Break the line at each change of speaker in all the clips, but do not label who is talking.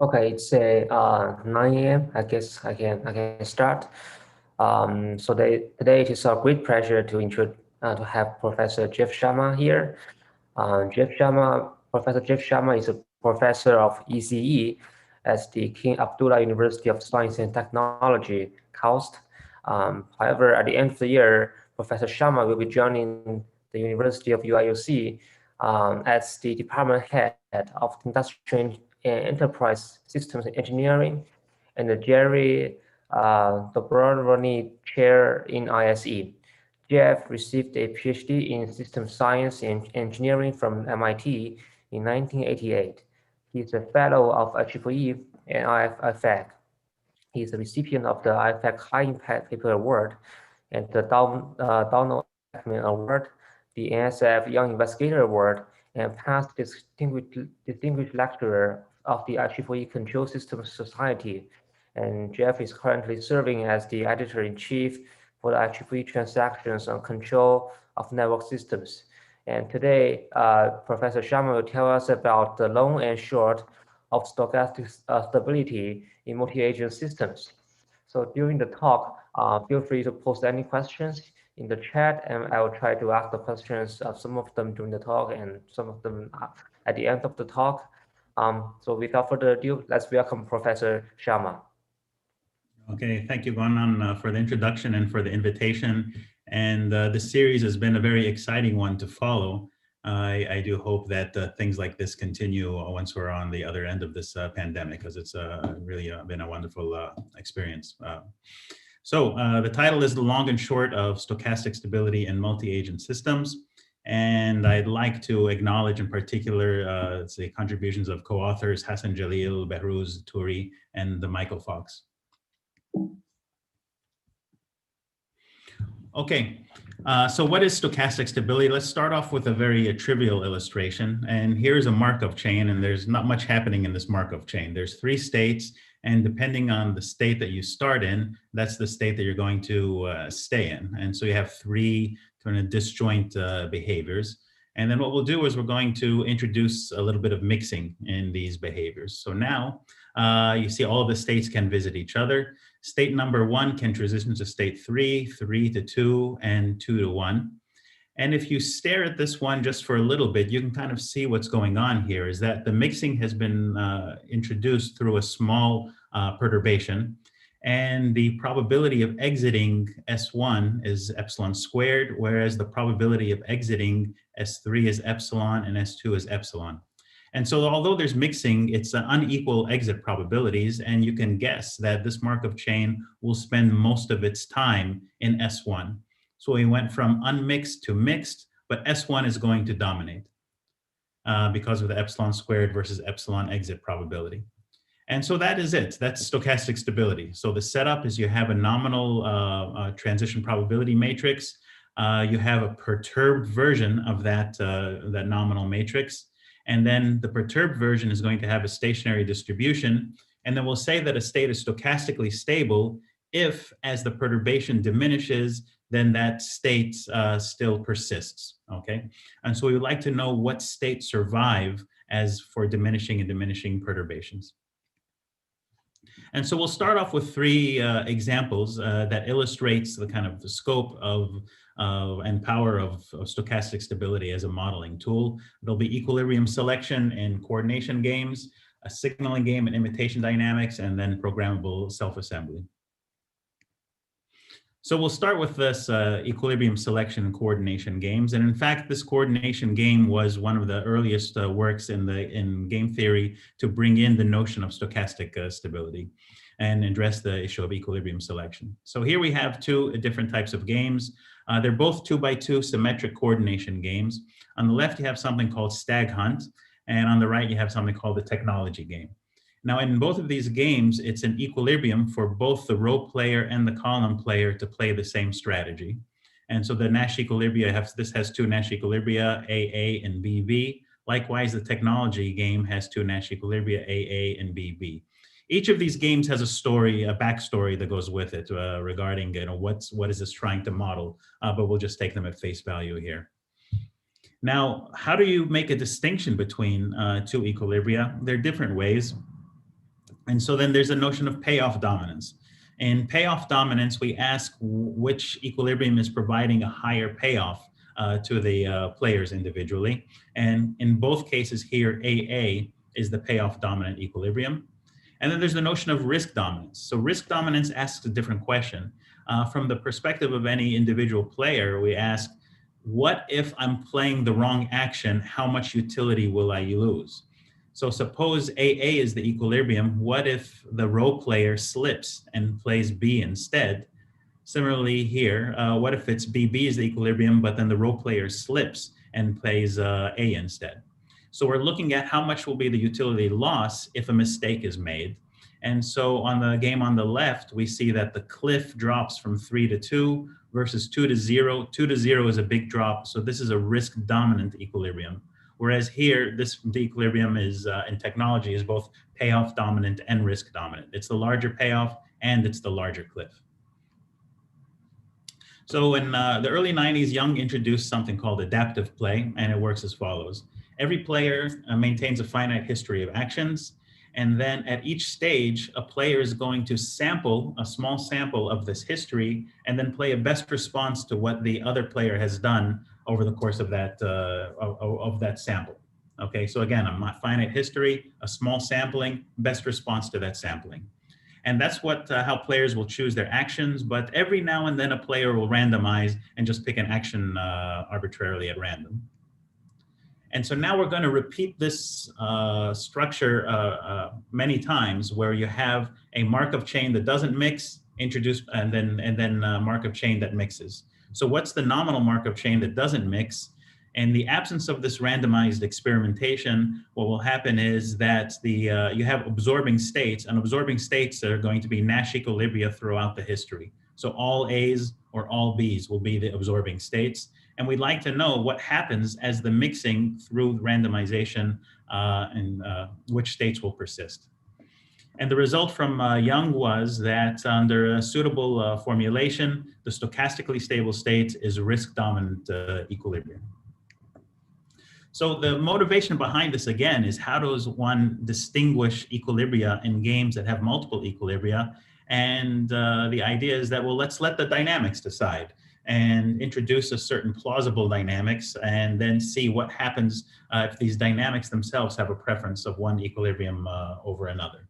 Okay, it's 9 a.m. I guess I can start. Today it is a great pleasure to have Professor Jeff Shamma here. Professor Jeff Shamma is a professor of ECE at the King Abdullah University of Science and Technology, KAUST. However, at the end of the year, Professor Shamma will be joining the University of UIUC as the department head of Industrial and Enterprise Systems Engineering and the Jerry Dobrovny Chair in ISE. Jeff received a PhD in System Science and Engineering from MIT in 1988. He is a fellow of IEEE and IFAC. He is a recipient of the IFAC High Impact Paper Award and the Donald Ekman Award, the NSF Young Investigator Award, and past distinguished lecturer of the IEEE Control Systems Society. And Jeff is currently serving as the editor-in-chief for the IEEE Transactions on Control of Network Systems. And today, Professor Sharma will tell us about the long and short of stochastic stability in multi-agent systems. So during the talk, feel free to post any questions in the chat, and I will try to ask the questions, some of them during the talk and some of them at the end of the talk. So without further ado, let's welcome Professor Sharma.
Okay, thank you, Guanan, for the introduction and for the invitation. And this series has been a very exciting one to follow. I do hope that things like this continue once we're on the other end of this pandemic, because it's really been a wonderful experience. So the title is The Long and Short of Stochastic Stability in Multi-Agent Systems. And I'd like to acknowledge in particular the contributions of co-authors Hassan Jalil, Behruz Turi, and Michael Fox. Okay, so what is stochastic stability? Let's start off with a very trivial illustration. And here's a Markov chain, and there's not much happening in this Markov chain. There's 3 states, and depending on the state that you start in, that's the state that you're going to stay in. And so you have 3 kind of disjoint behaviors. And then what we'll do is we're going to introduce a little bit of mixing in these behaviors. So now you see all of the states can visit each other. State number 1 can transition to state 3, 3 to 2, and 2 to 1. And if you stare at this one just for a little bit, you can kind of see what's going on here is that the mixing has been introduced through a small perturbation. And the probability of exiting S1 is epsilon squared, whereas the probability of exiting S3 is epsilon and S2 is epsilon. And so although there's mixing, it's unequal exit probabilities, and you can guess that this Markov chain will spend most of its time in S1. So we went from unmixed to mixed, but S1 is going to dominate because of the epsilon squared versus epsilon exit probability. And so that is it. That's stochastic stability. So the setup is you have a nominal transition probability matrix. You have a perturbed version of that nominal matrix. And then the perturbed version is going to have a stationary distribution. And then we'll say that a state is stochastically stable if, as the perturbation diminishes, then that state still persists, okay? And so we would like to know what states survive as for diminishing and diminishing perturbations. And so we'll start off with 3 examples that illustrates the kind of the scope of and power of stochastic stability as a modeling tool. There'll be equilibrium selection in coordination games, a signaling game in imitation dynamics, and then programmable self-assembly. So we'll start with this equilibrium selection and coordination games. And in fact, this coordination game was one of the earliest works in game theory to bring in the notion of stochastic stability and address the issue of equilibrium selection. So here we have 2 different types of games. They're both 2x2 symmetric coordination games. On the left, you have something called Stag Hunt, and on the right, you have something called the technology game. Now, in both of these games, it's an equilibrium for both the row player and the column player to play the same strategy. And so the Nash equilibria, this has 2 Nash equilibria, AA and BB. Likewise, the technology game has 2 Nash equilibria, AA and BB. Each of these games has a story, a backstory that goes with it regarding what is this trying to model, but we'll just take them at face value here. Now, how do you make a distinction between 2 equilibria? There are different ways. And so then there's a notion of payoff dominance. In payoff dominance, we ask which equilibrium is providing a higher payoff to the players individually. And in both cases here, AA is the payoff dominant equilibrium. And then there's the notion of risk dominance. So risk dominance asks a different question. From the perspective of any individual player, we ask, what if I'm playing the wrong action? How much utility will I lose? So suppose AA is the equilibrium. What if the row player slips and plays B instead? Similarly here, what if it's BB is the equilibrium, but then the row player slips and plays A instead? So we're looking at how much will be the utility loss if a mistake is made. And so on the game on the left, we see that the cliff drops from 3 to 2 versus 2 to 0. 2 to 0 is a big drop. So this is a risk dominant equilibrium. Whereas here, the equilibrium is in technology is both payoff dominant and risk dominant. It's the larger payoff and it's the larger cliff. So in the early 90s, Young introduced something called adaptive play, and it works as follows. Every player maintains a finite history of actions, and then at each stage, a player is going to sample a small sample of this history and then play a best response to what the other player has done over the course of that sample. Okay, so again, a finite history, a small sampling, best response to that sampling. And that's how players will choose their actions, but every now and then a player will randomize and just pick an action arbitrarily at random. And so now we're going to repeat this structure many times, where you have a Markov chain that doesn't mix, introduce, and then Markov chain that mixes. So what's the nominal Markov chain that doesn't mix? In the absence of this randomized experimentation, what will happen is that you have absorbing states, and absorbing states are going to be Nash equilibria throughout the history. So all A's or all B's will be the absorbing states. And we'd like to know what happens as the mixing through randomization and which states will persist. And the result from Young was that under a suitable formulation, the stochastically stable state is risk-dominant equilibrium. So the motivation behind this, again, is how does one distinguish equilibria in games that have multiple equilibria? And the idea is that, well, let's let the dynamics decide and introduce a certain plausible dynamics and then see what happens if these dynamics themselves have a preference of one equilibrium over another.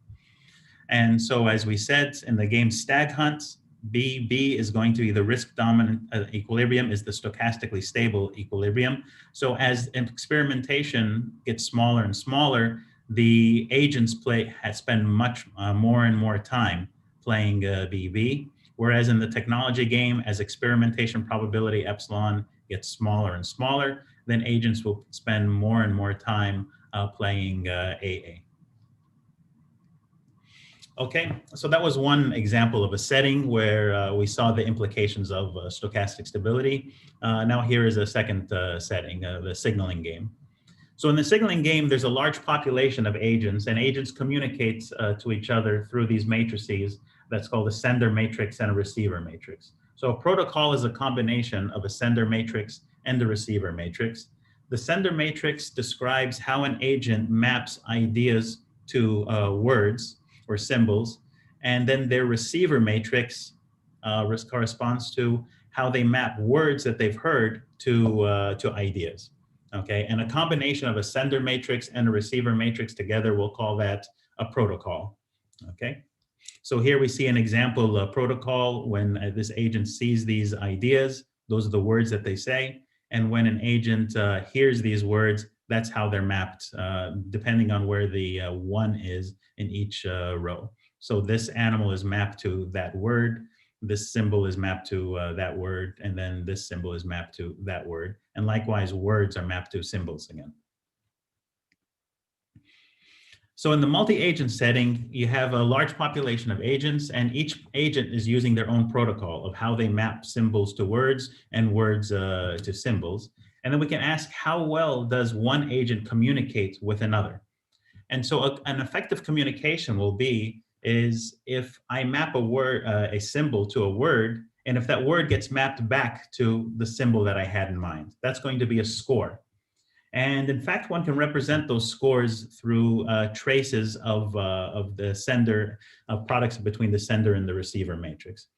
And so as we said in the game Stag Hunt, BB is going to be the risk dominant equilibrium, is the stochastically stable equilibrium. So as experimentation gets smaller and smaller, the agents spend much more and more time playing BB. Whereas in the technology game, as experimentation probability epsilon gets smaller and smaller, then agents will spend more and more time playing AA. Okay, so that was one example of a setting where we saw the implications of stochastic stability. Now here is a second setting, the signaling game. So in the signaling game, there's a large population of agents, and agents communicate to each other through these matrices. That's called a sender matrix and a receiver matrix. So a protocol is a combination of a sender matrix and a receiver matrix. The sender matrix describes how an agent maps ideas to words or symbols, and then their receiver matrix corresponds to how they map words that they've heard to ideas. Okay, and a combination of a sender matrix and a receiver matrix together, we'll call that a protocol. Okay, so here we see an example of protocol when this agent sees these ideas, those are the words that they say, and when an agent hears these words, that's how they're mapped, depending on where the one is in each row. So this animal is mapped to that word, this symbol is mapped to that word, and then this symbol is mapped to that word. And likewise, words are mapped to symbols again. So in the multi-agent setting, you have a large population of agents, and each agent is using their own protocol of how they map symbols to words and words to symbols. And then we can ask, how well does one agent communicate with another? And so an effective communication will be is if I map a word, a symbol to a word, and if that word gets mapped back to the symbol that I had in mind, that's going to be a score. And in fact, one can represent those scores through traces of the sender, products between the sender and the receiver matrix.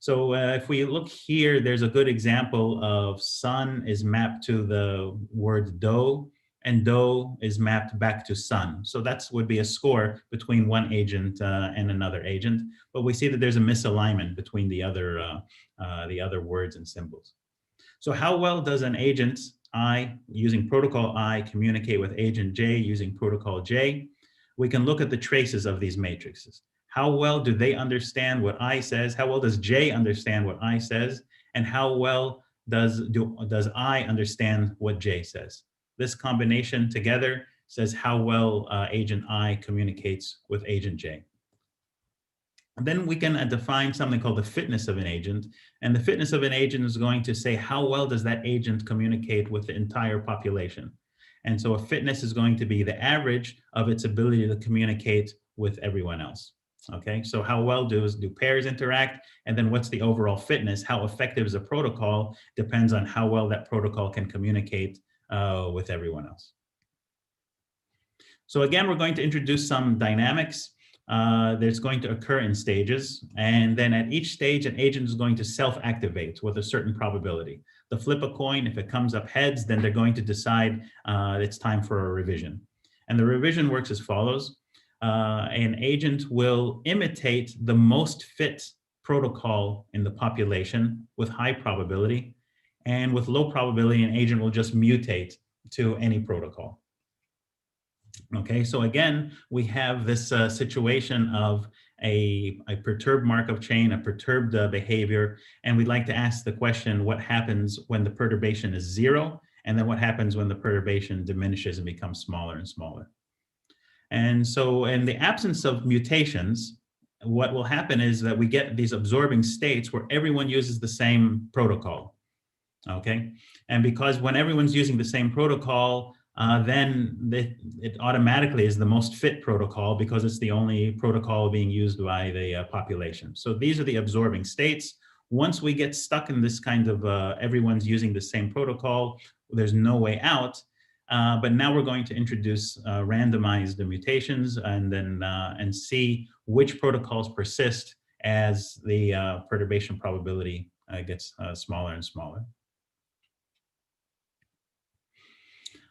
So if we look here, there's a good example of sun is mapped to the word do, and do is mapped back to sun. So that would be a score between one agent and another agent. But we see that there's a misalignment between the other words and symbols. So how well does an agent I using protocol I communicate with agent J using protocol J? We can look at the traces of these matrices. How well do they understand what I says? How well does J understand what I says? And how well does I understand what J says? This combination together says how well agent I communicates with agent J. And then we can define something called the fitness of an agent. And the fitness of an agent is going to say how well does that agent communicate with the entire population. And so a fitness is going to be the average of its ability to communicate with everyone else. Okay, so how well do pairs interact? And then what's the overall fitness? How effective is a protocol depends on how well that protocol can communicate with everyone else. So again, we're going to introduce some dynamics. That's going to occur in stages. And then at each stage, an agent is going to self-activate with a certain probability. To flip a coin, if it comes up heads, then they're going to decide it's time for a revision. And the revision works as follows. An agent will imitate the most fit protocol in the population with high probability. And with low probability, an agent will just mutate to any protocol. Okay, so again, we have this situation of a perturbed Markov chain, a perturbed behavior, and we'd like to ask the question, what happens when the perturbation is 0? And then what happens when the perturbation diminishes and becomes smaller and smaller? And so in the absence of mutations, what will happen is that we get these absorbing states where everyone uses the same protocol, okay? And because when everyone's using the same protocol, then it automatically is the most fit protocol because it's the only protocol being used by the population. So these are the absorbing states. Once we get stuck in this kind of everyone's using the same protocol, there's no way out. But now we're going to introduce randomized mutations and then and see which protocols persist as the perturbation probability gets smaller and smaller.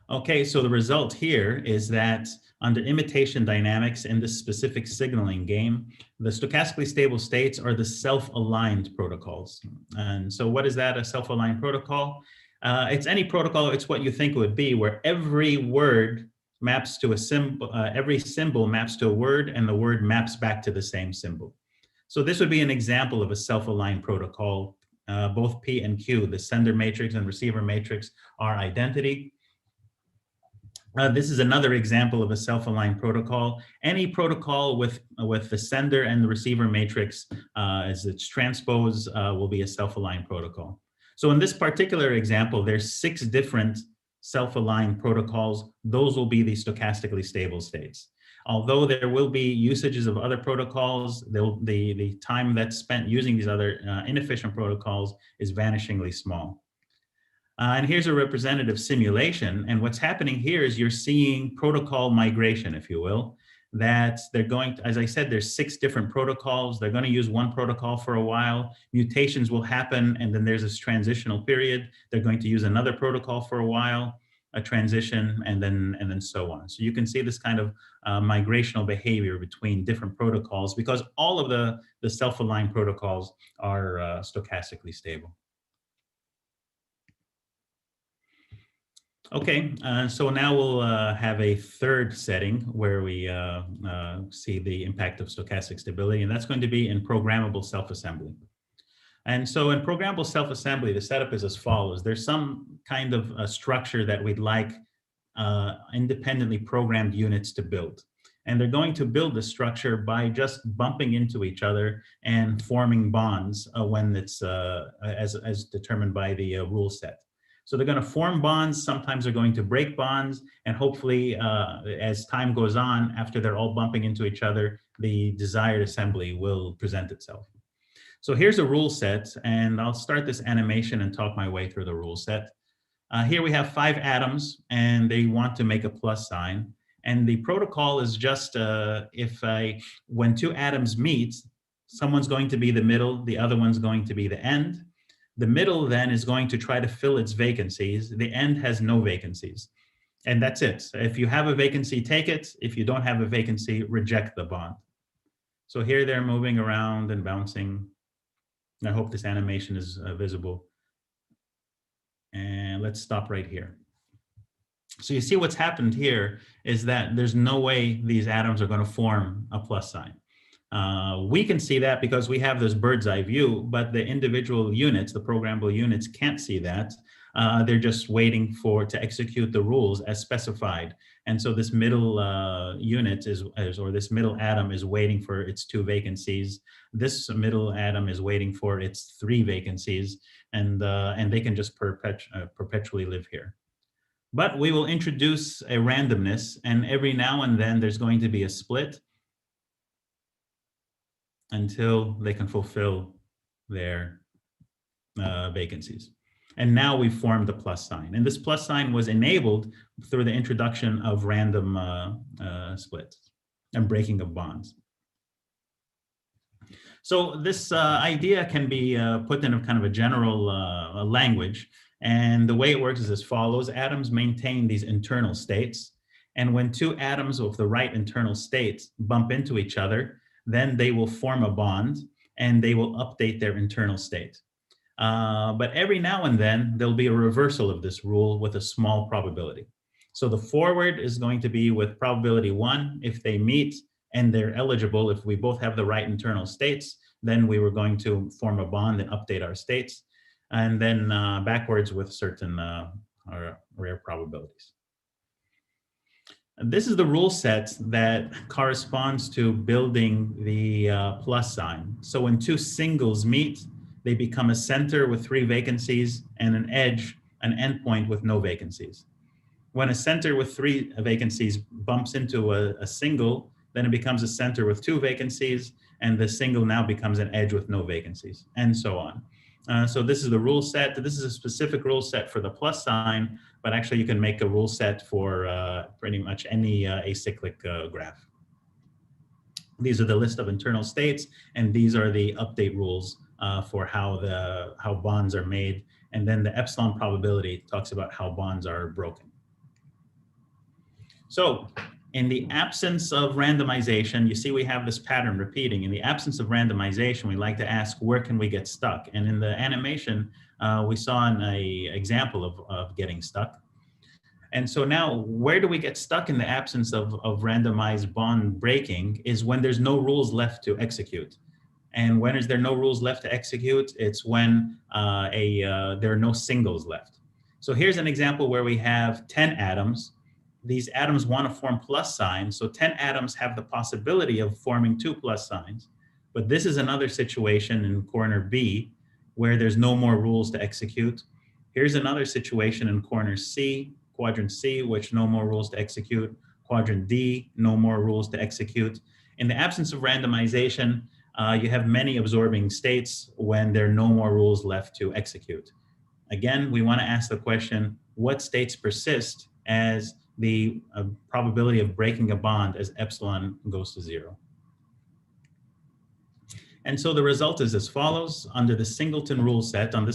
Okay, so the result here is that under imitation dynamics in this specific signaling game, the stochastically stable states are the self-aligned protocols. And so what is that, a self-aligned protocol? It's any protocol, it's what you think it would be, where every word maps to a symbol, every symbol maps to a word, and the word maps back to the same symbol. So this would be an example of a self-aligned protocol. Both P and Q, the sender matrix and receiver matrix, are identity. This is another example of a self-aligned protocol. Any protocol with the sender and the receiver matrix as its transpose will be a self-aligned protocol. So in this particular example, there's 6 different self-aligned protocols. Those will be the stochastically stable states. Although there will be usages of other protocols, the time that's spent using these other inefficient protocols is vanishingly small. And here's a representative simulation. And what's happening here is you're seeing protocol migration, if you will, that they're going to, as I said, there's 6 different protocols. They're going to use one protocol for a while. Mutations will happen, and then there's this transitional period. They're going to use another protocol for a while, a transition, and then so on. So you can see this kind of migrational behavior between different protocols because all of the self-aligned protocols are stochastically stable. Okay, so now we'll have a third setting where we see the impact of stochastic stability, and that's going to be in programmable self-assembly. And so in programmable self-assembly, the setup is as follows. There's some kind of a structure that we'd like independently programmed units to build. And they're going to build the structure by just bumping into each other and forming bonds when it's as determined by the rule set. So they're going to form bonds, sometimes they're going to break bonds, and hopefully as time goes on, after they're all bumping into each other, the desired assembly will present itself. So here's a rule set, and I'll start this animation and talk my way through the rule set. Here we have 5 atoms, and they want to make a plus sign. And the protocol is just when 2 atoms meet, someone's going to be the middle, the other one's going to be the end. The middle then is going to try to fill its vacancies. The end has no vacancies. And that's it. If you have a vacancy, take it. If you don't have a vacancy, reject the bond. So here they're moving around and bouncing. I hope this animation is visible. And let's stop right here. So you see what's happened here is that there's no way these atoms are going to form a plus sign. We can see that because we have this bird's eye view, but the individual units, the programmable units, can't see that. They're just waiting to execute the rules as specified. And so this middle unit or this middle atom is waiting for its 2 vacancies. This middle atom is waiting for its 3 vacancies, and they can just perpetually live here. But we will introduce a randomness, and every now and then there's going to be a split until they can fulfill their vacancies. And now we've formed a plus sign. And this plus sign was enabled through the introduction of random splits and breaking of bonds. So this idea can be put in a kind of a general language. And the way it works is as follows. Atoms maintain these internal states. And when 2 atoms of the right internal state bump into each other, then they will form a bond and they will update their internal state. But every now and then, there'll be a reversal of this rule with a small probability. So the forward is going to be with probability 1. If they meet and they're eligible, if we both have the right internal states, then we were going to form a bond and update our states. And then backwards with certain rare probabilities. This is the rule set that corresponds to building the plus sign. So when 2 singles meet, they become a center with 3 vacancies and an edge, an endpoint with no vacancies. When a center with 3 vacancies bumps into a single, then it becomes a center with 2 vacancies, and the single now becomes an edge with no vacancies, and so on. So this is the rule set. This is a specific rule set for the plus sign, but actually you can make a rule set for pretty much any acyclic graph. These are the list of internal states, and these are the update rules for how bonds are made. And then the epsilon probability talks about how bonds are broken. So in the absence of randomization, you see we have this pattern repeating. In the absence of randomization, we like to ask, where can we get stuck? And in the animation, we saw an example of getting stuck. And so now, where do we get stuck in the absence of randomized bond breaking is when there's no rules left to execute. And when is there no rules left to execute? It's when there are no singles left. So here's an example where we have 10 atoms. These atoms want to form plus signs. So 10 atoms have the possibility of forming 2 plus signs. But this is another situation in corner B where there's no more rules to execute. Here's another situation in corner C, quadrant C, which no more rules to execute. Quadrant D, no more rules to execute. In the absence of randomization, you have many absorbing states when there are no more rules left to execute. Again, we want to ask the question, what states persist as the probability of breaking a bond as epsilon goes to 0? And so the result is as follows. Under the singleton rule set, under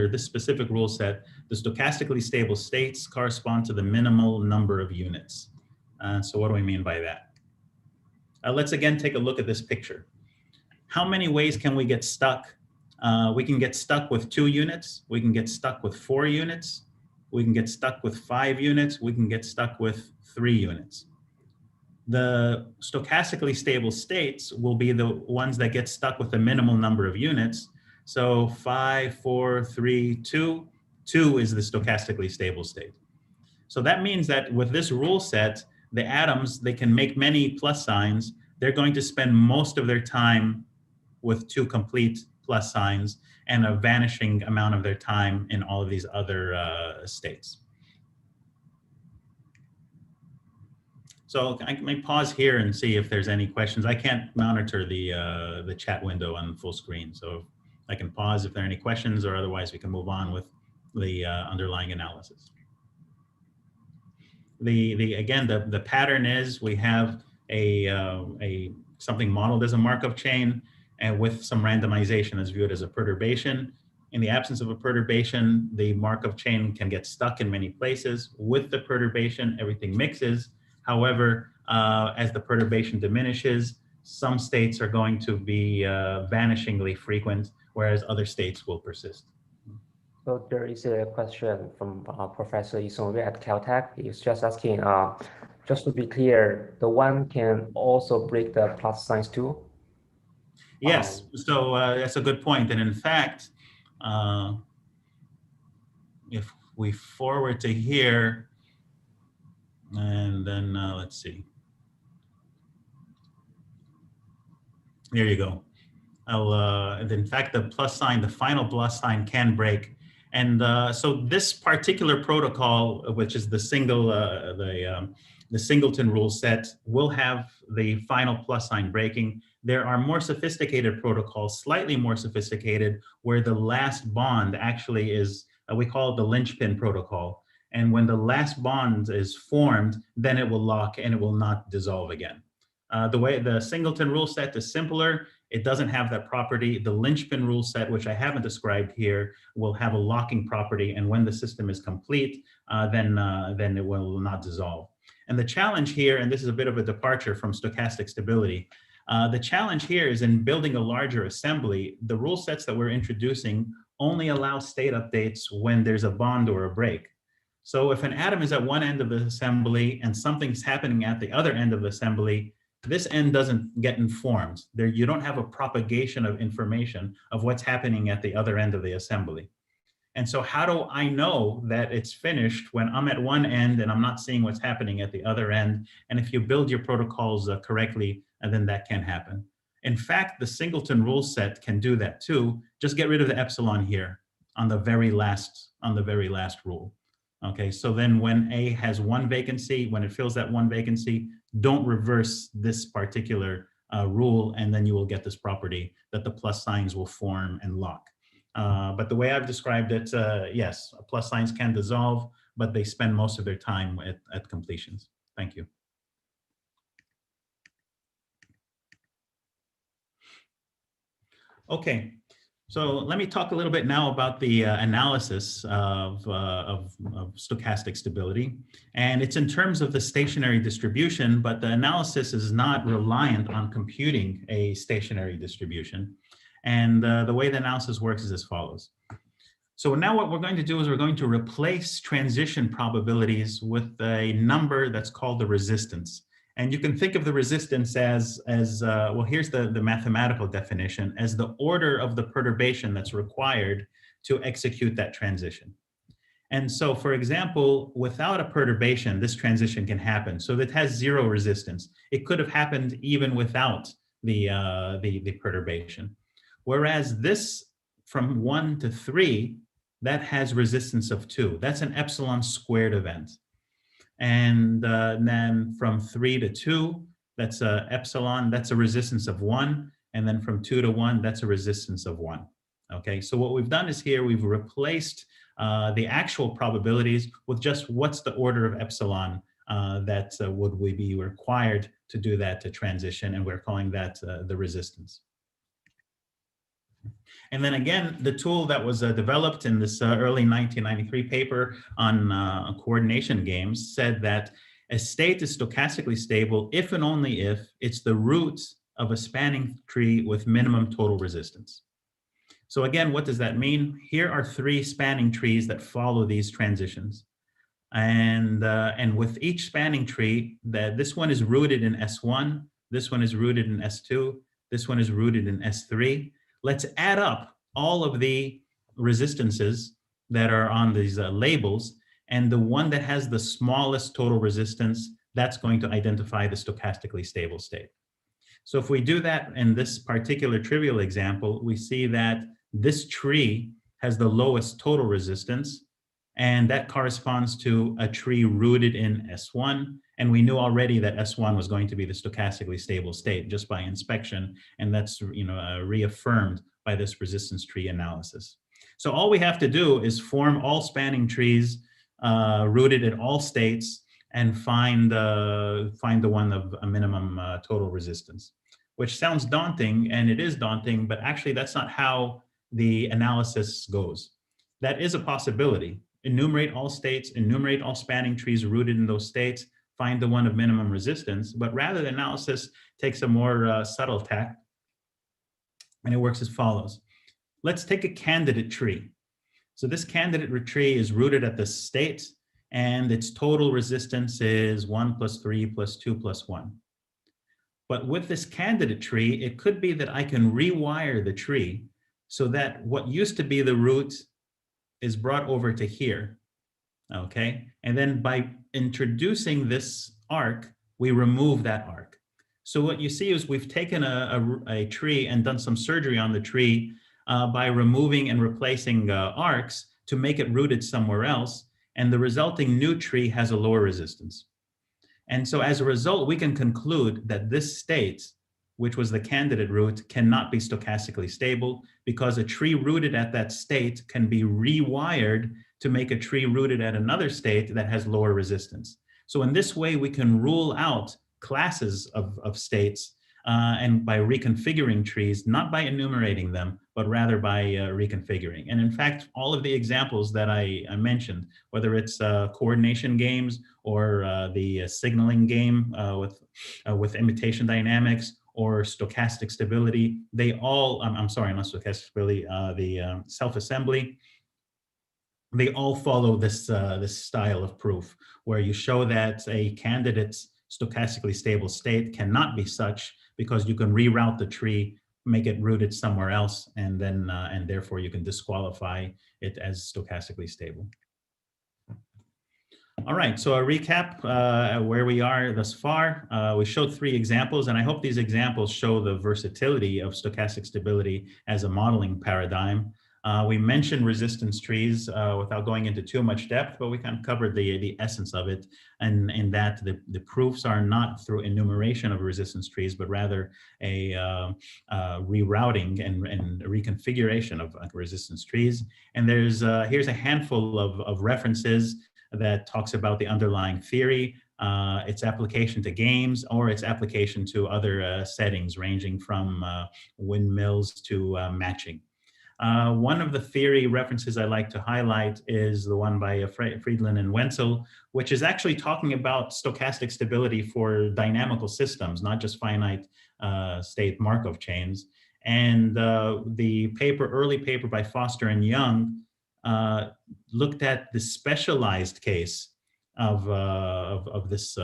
this specific rule set, the stochastically stable states correspond to the minimal number of units. So what do we mean by that? Let's again take a look at this picture. How many ways can we get stuck? We can get stuck with 2 units. We can get stuck with 4 units. We can get stuck with 5 units. We can get stuck with 3 units. The stochastically stable states will be the ones that get stuck with the minimal number of units. So 5, 4, 3, 2. 2 is the stochastically stable state. So that means that with this rule set, the atoms, they can make many plus signs. They're going to spend most of their time with 2 complete plus signs and a vanishing amount of their time in all of these other states. So I may pause here and see if there's any questions. I can't monitor the chat window on full screen, so I can pause if there are any questions, or otherwise we can move on with the underlying analysis. Again, the pattern is we have something modeled as a Markov chain and with some randomization is viewed as a perturbation. In the absence of a perturbation, the Markov chain can get stuck in many places. With the perturbation, everything mixes. However, as the perturbation diminishes, some states are going to be vanishingly frequent, whereas other states will persist.
So there is a question from Professor Isonwe at Caltech. He's just asking, just to be clear, the one can also break the plus signs too?
Yes, so that's a good point. And in fact, if we forward to here, and then let's see. There you go. In fact, the plus sign, the final plus sign can break. And so this particular protocol, which is the singleton rule set, will have the final plus sign breaking. There are more sophisticated protocols, slightly more sophisticated, where the last bond actually is, we call it the linchpin protocol. And when the last bond is formed, then it will lock and it will not dissolve again. The way the singleton rule set is simpler, it doesn't have that property. The linchpin rule set, which I haven't described here, will have a locking property. And when the system is complete, then it will not dissolve. And the challenge here, and this is a bit of a departure from stochastic stability, the challenge here is in building a larger assembly, the rule sets that we're introducing only allow state updates when there's a bond or a break. So if an atom is at one end of the assembly and something's happening at the other end of the assembly, this end doesn't get informed. There, you don't have a propagation of information of what's happening at the other end of the assembly. And so how do I know that it's finished when I'm at one end and I'm not seeing what's happening at the other end? And if you build your protocols correctly, then that can happen. In fact, the singleton rule set can do that too. Just get rid of the epsilon here on the very last rule. Okay, so then when A has one vacancy, when it fills that one vacancy, don't reverse this particular rule, and then you will get this property that the plus signs will form and lock. But the way I've described it, yes, plus signs can dissolve, but they spend most of their time at completions. Thank you. Okay. So let me talk a little bit now about the analysis of stochastic stability. And it's in terms of the stationary distribution, but the analysis is not reliant on computing a stationary distribution. And the way the analysis works is as follows. So now what we're going to do is we're going to replace transition probabilities with a number that's called the resistance. And you can think of the resistance as well, here's the mathematical definition, as the order of the perturbation that's required to execute that transition. And so, for example, without a perturbation, this transition can happen. So it has zero resistance. It could have happened even without the perturbation. Whereas this, from 1 to 3, that has resistance of 2. That's an epsilon squared event. And then from 3 to 2, that's a epsilon, that's a resistance of 1. And then from 2 to 1, that's a resistance of 1. Okay, so what we've done is here, we've replaced the actual probabilities with just what's the order of epsilon that would we be required to do that to transition, and we're calling that the resistance. And then again, the tool that was developed in this early 1993 paper on coordination games said that a state is stochastically stable if and only if it's the root of a spanning tree with minimum total resistance. So again, what does that mean? Here are 3 spanning trees that follow these transitions. And with each spanning tree, this one is rooted in S1, this one is rooted in S2, this one is rooted in S3. Let's add up all of the resistances that are on these labels, and the one that has the smallest total resistance, that's going to identify the stochastically stable state. So if we do that in this particular trivial example, we see that this tree has the lowest total resistance, and that corresponds to a tree rooted in S1. And we knew already that S1 was going to be the stochastically stable state just by inspection, and that's reaffirmed by this resistance tree analysis. So all we have to do is form all spanning trees rooted in all states and find the one of a minimum total resistance, which sounds daunting, and it is daunting, but actually that's not how the analysis goes. That is a possibility. Enumerate all states, enumerate all spanning trees rooted in those states, find the one of minimum resistance, but rather the analysis takes a more subtle tack, and it works as follows. Let's take a candidate tree. So this candidate tree is rooted at the state, and its total resistance is 1 plus 3 plus 2 plus 1. But with this candidate tree, it could be that I can rewire the tree so that what used to be the root is brought over to here, okay? And then by introducing this arc, we remove that arc. So what you see is we've taken a tree and done some surgery on the tree by removing and replacing arcs to make it rooted somewhere else, and the resulting new tree has a lower resistance. And so as a result, we can conclude that this state, which was the candidate root, cannot be stochastically stable because a tree rooted at that state can be rewired to make a tree rooted at another state that has lower resistance. So in this way, we can rule out classes of states and by reconfiguring trees, not by enumerating them, but rather by reconfiguring. And in fact, all of the examples that I mentioned, whether it's coordination games or the signaling game with imitation dynamics or stochastic stability, they all, I'm sorry, not stochastic stability, the self-assembly, they all follow this, this style of proof, where you show that a candidate's stochastically stable state cannot be such because you can reroute the tree, make it rooted somewhere else, and then and therefore you can disqualify it as stochastically stable. All right, so a recap where we are thus far. We showed 3 examples, and I hope these examples show the versatility of stochastic stability as a modeling paradigm. We mentioned resistance trees without going into too much depth, but we kind of covered the essence of it, and in that the proofs are not through enumeration of resistance trees, but rather a rerouting and reconfiguration of resistance trees. And there's here's a handful of references that talks about the underlying theory, its application to games, or its application to other settings ranging from windmills to matching. One of the theory references I like to highlight is the one by Friedland and Wenzel, which is actually talking about stochastic stability for dynamical systems, not just finite state Markov chains. And the early paper by Foster and Young looked at the specialized case of this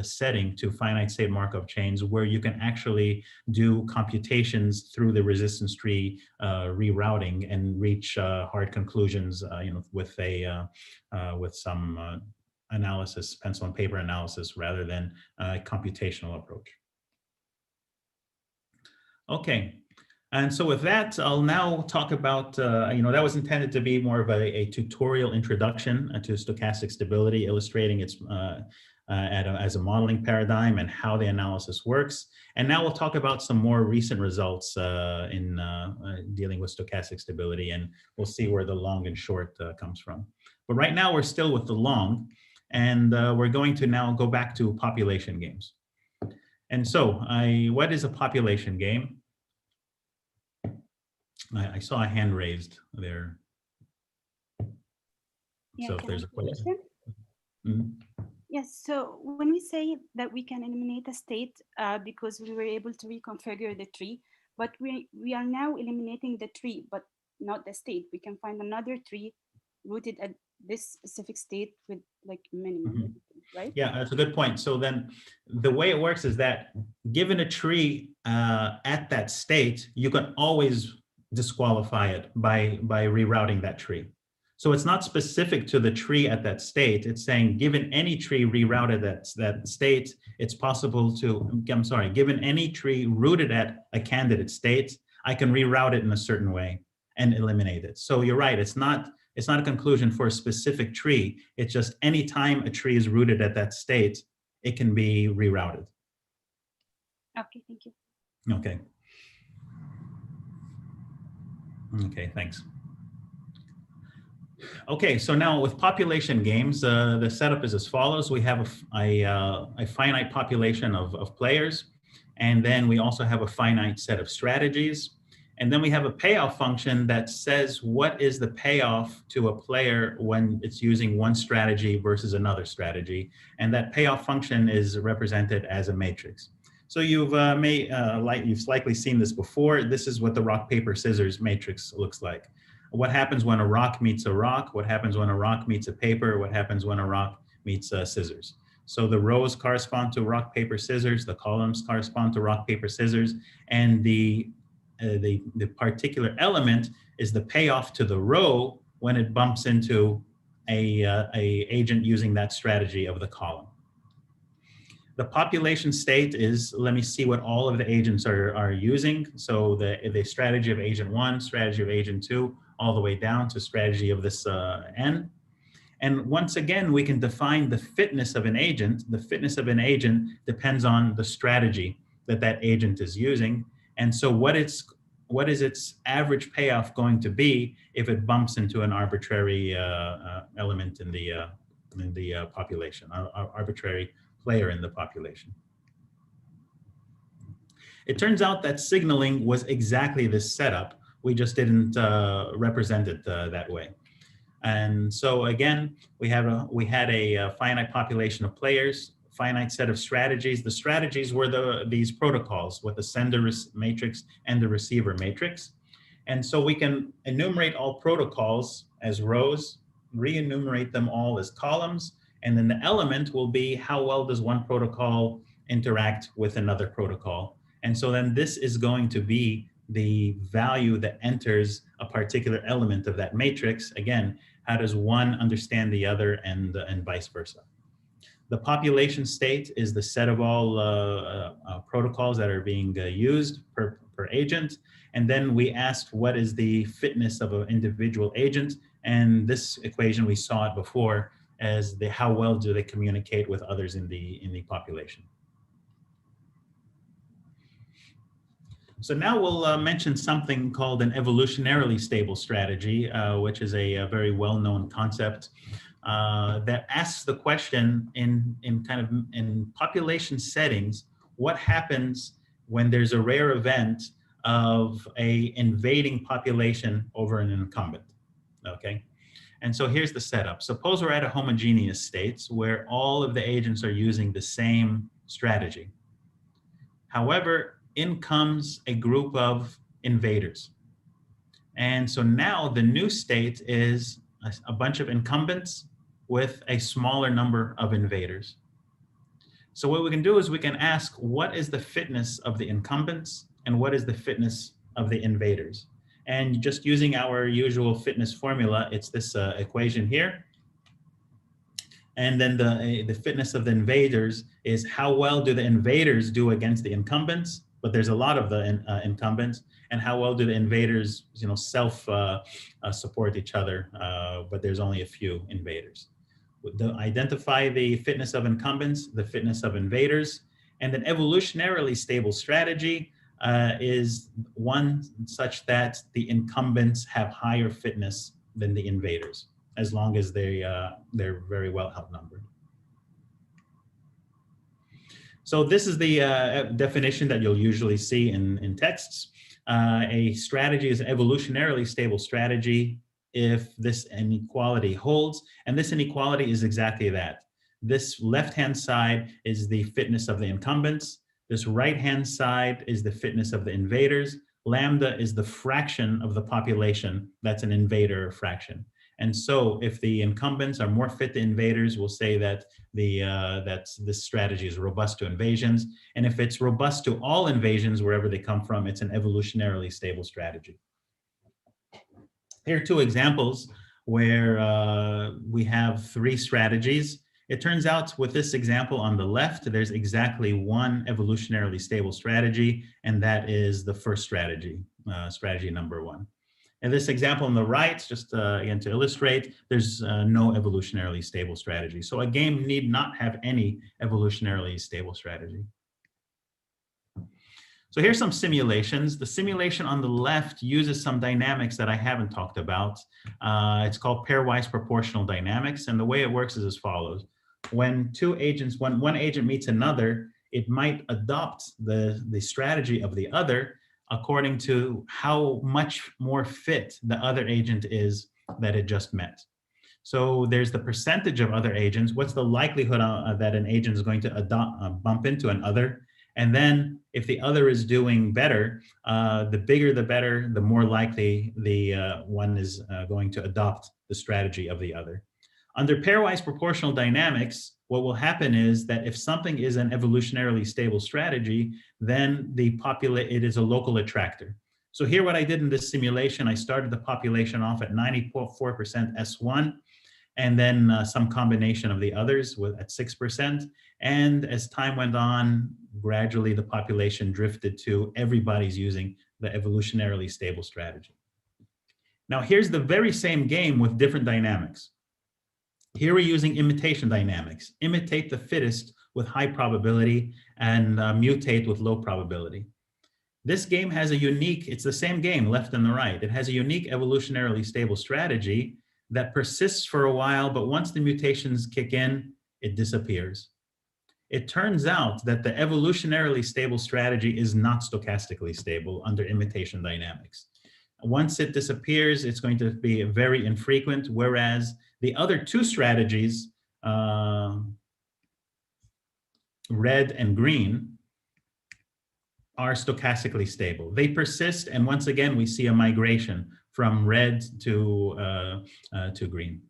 setting to finite state Markov chains, where you can actually do computations through the resistance tree rerouting and reach hard conclusions, with some analysis, pencil and paper analysis, rather than a computational approach. Okay. And so with that, I'll now talk about, that was intended to be more of a tutorial introduction to stochastic stability, illustrating its as a modeling paradigm and how the analysis works. And now we'll talk about some more recent results in dealing with stochastic stability, and we'll see where the long and short comes from. But right now we're still with the long, and we're going to now go back to population games. And so what is a population game? I saw a hand raised there.
Yeah,
so if there's a question.
Mm-hmm. Yes, so when we say that we can eliminate a state because we were able to reconfigure the tree, but we are now eliminating the tree, but not the state. We can find another tree rooted at this specific state with like minimum, right?
Yeah, that's a good point. So then the way it works is that given a tree at that state, you can always disqualify it by rerouting that tree. So it's not specific to the tree at that state. It's saying given any tree rerouted at that state, it's possible to, given any tree rooted at a candidate state, I can reroute it in a certain way and eliminate it. So you're right, it's not a conclusion for a specific tree. It's just any time a tree is rooted at that state, it can be rerouted.
Okay, thank you.
Okay. Okay, thanks. Okay, so now with population games, the setup is as follows. We have a finite population of players, and then we also have a finite set of strategies. And then we have a payoff function that says what is the payoff to a player when it's using one strategy versus another strategy. And that payoff function is represented as a matrix. So you've likely seen this before. This is what the rock, paper, scissors matrix looks like. What happens when a rock meets a rock? What happens when a rock meets a paper? What happens when a rock meets scissors? So the rows correspond to rock, paper, scissors. The columns correspond to rock, paper, scissors. And the particular element is the payoff to the row when it bumps into a agent using that strategy of the column. The population state is, let me see what all of the agents are using. So the strategy of agent 1, strategy of agent 2, all the way down to strategy of this N. And once again, we can define the fitness of an agent. The fitness of an agent depends on the strategy that agent is using. And so what is its average payoff going to be if it bumps into an arbitrary element in the population, arbitrary player in the population? It turns out that signaling was exactly this setup. We just didn't represent it that way. And so again, we had a finite population of players, finite set of strategies. The strategies were these protocols with the sender matrix and the receiver matrix. And so we can enumerate all protocols as rows, re-enumerate them all as columns, and then the element will be how well does one protocol interact with another protocol. And so then this is going to be the value that enters a particular element of that matrix. Again, how does one understand the other, and vice versa. The population state is the set of all protocols that are being used per agent. And then we asked what is the fitness of an individual agent. And this equation, we saw it before as how well do they communicate with others in the population. So now we'll mention something called an evolutionarily stable strategy, which is a very well-known concept that asks the question in population settings, what happens when there's a rare event of a invading population over an incumbent, okay? And so here's the setup. Suppose we're at a homogeneous state where all of the agents are using the same strategy. However, in comes a group of invaders. And so now the new state is a bunch of incumbents with a smaller number of invaders. So what we can do is we can ask, what is the fitness of the incumbents and what is the fitness of the invaders? And just using our usual fitness formula, it's this equation here. And then the fitness of the invaders is how well do the invaders do against the incumbents, but there's a lot of the incumbents, and how well do the invaders, support each other, but there's only a few invaders. Identify the fitness of incumbents, the fitness of invaders, and an evolutionarily stable strategy is one such that the incumbents have higher fitness than the invaders, as long as they're very well outnumbered. So this is the definition that you'll usually see in texts. A strategy is an evolutionarily stable strategy if this inequality holds, and this inequality is exactly that. This left-hand side is the fitness of the incumbents. This right-hand side is the fitness of the invaders. Lambda is the fraction of the population that's an invader fraction. And so if the incumbents are more fit to invaders, we'll say that this strategy is robust to invasions. And if it's robust to all invasions, wherever they come from, it's an evolutionarily stable strategy. Here are two examples where we have three strategies. It turns out with this example on the left, there's exactly one evolutionarily stable strategy, and that is the first strategy, strategy number 1. In this example on the right, just again to illustrate, there's no evolutionarily stable strategy. So a game need not have any evolutionarily stable strategy. So here's some simulations. The simulation on the left uses some dynamics that I haven't talked about. It's called pairwise proportional dynamics. And the way it works is as follows. When one agent meets another, it might adopt the strategy of the other according to how much more fit the other agent is that it just met. So there's the percentage of other agents. What's the likelihood that an agent is going to bump into another? And then if the other is doing better, the bigger the better, the more likely the one is going to adopt the strategy of the other. Under pairwise proportional dynamics, what will happen is that if something is an evolutionarily stable strategy, then it is a local attractor. So here what I did in this simulation, I started the population off at 94% S1, and then some combination of the others at 6%. And as time went on, gradually the population drifted to everybody's using the evolutionarily stable strategy. Now here's the very same game with different dynamics. Here we're using imitation dynamics. Imitate the fittest with high probability and mutate with low probability. This game has it's the same game left and the right. It has a unique evolutionarily stable strategy that persists for a while, but once the mutations kick in, it disappears. It turns out that the evolutionarily stable strategy is not stochastically stable under imitation dynamics. Once it disappears, it's going to be very infrequent, whereas the other two strategies, red and green, are stochastically stable. They persist, and once again, we see a migration from red to green.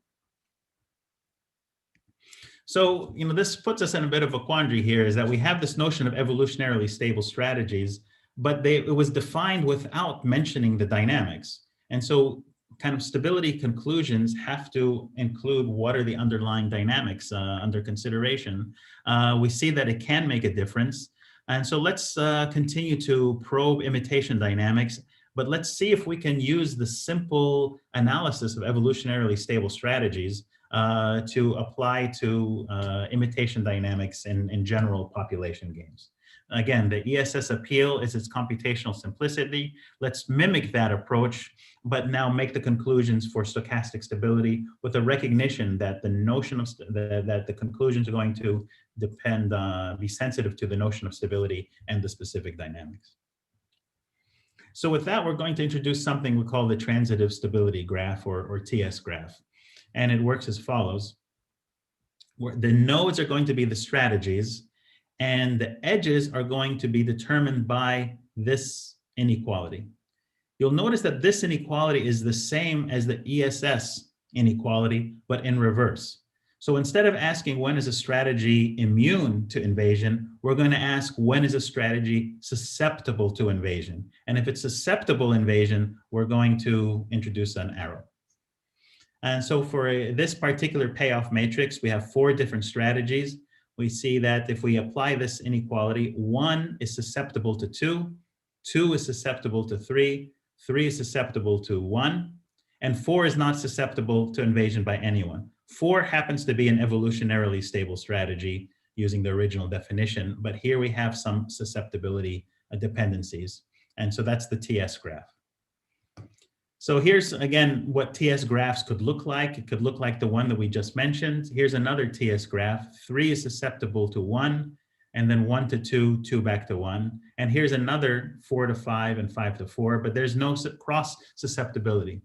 So, this puts us in a bit of a quandary here, is that we have this notion of evolutionarily stable strategies, but it was defined without mentioning the dynamics. And so kind of stability conclusions have to include what are the underlying dynamics under consideration. We see that it can make a difference. And so let's continue to probe imitation dynamics, but let's see if we can use the simple analysis of evolutionarily stable strategies to apply to imitation dynamics in general population games. Again, the ESS appeal is its computational simplicity. Let's mimic that approach, but now make the conclusions for stochastic stability with a recognition that the notion of that the conclusions are going to be sensitive to the notion of stability and the specific dynamics. So with that, we're going to introduce something we call the transitive stability graph, or TS graph. And it works as follows. The nodes are going to be the strategies, and the edges are going to be determined by this inequality. You'll notice that this inequality is the same as the ESS inequality, but in reverse. So instead of asking when is a strategy immune to invasion, we're going to ask when is a strategy susceptible to invasion. And if it's susceptible invasion, we're going to introduce an arrow. And so for this particular payoff matrix, we have 4 different strategies. We see that if we apply this inequality, 1 is susceptible to 2, 2 is susceptible to 3, 3 is susceptible to 1, and 4 is not susceptible to invasion by anyone. 4 happens to be an evolutionarily stable strategy using the original definition, but here we have some susceptibility dependencies. And so that's the TS graph. So here's, again, what TS graphs could look like. It could look like the one that we just mentioned. Here's another TS graph. 3 is susceptible to 1, and then 1 to 2, 2 back to 1. And here's another 4 to 5 and 5 to 4, but there's no cross susceptibility.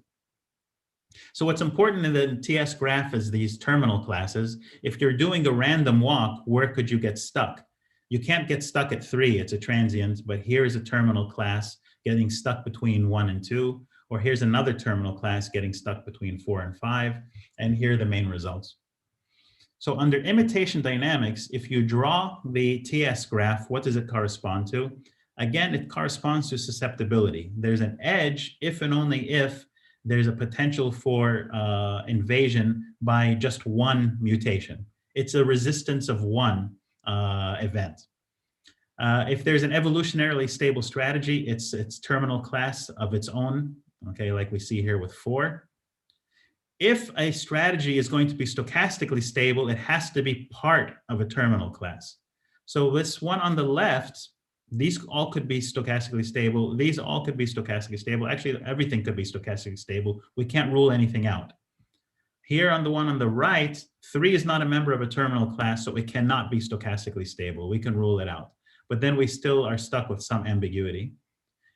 So what's important in the TS graph is these terminal classes. If you're doing a random walk, where could you get stuck? You can't get stuck at 3, it's a transient, but here is a terminal class getting stuck between 1 and 2. Or here's another terminal class getting stuck between 4 and 5, and here are the main results. So under imitation dynamics, if you draw the TS graph, what does it correspond to? Again, it corresponds to susceptibility. There's an edge if and only if there's a potential for invasion by just 1 mutation. It's a resistance of 1 event. If there's an evolutionarily stable strategy, it's terminal class of its own. Okay, like we see here with 4. If a strategy is going to be stochastically stable, it has to be part of a terminal class. So this one on the left These all could be stochastically stable. These all could be stochastically stable. Actually, everything could be stochastically stable. We can't rule anything out. Here on the one on the right, 3 is not a member of a terminal class, so it cannot be stochastically stable. We can rule it out. But then we still are stuck with some ambiguity.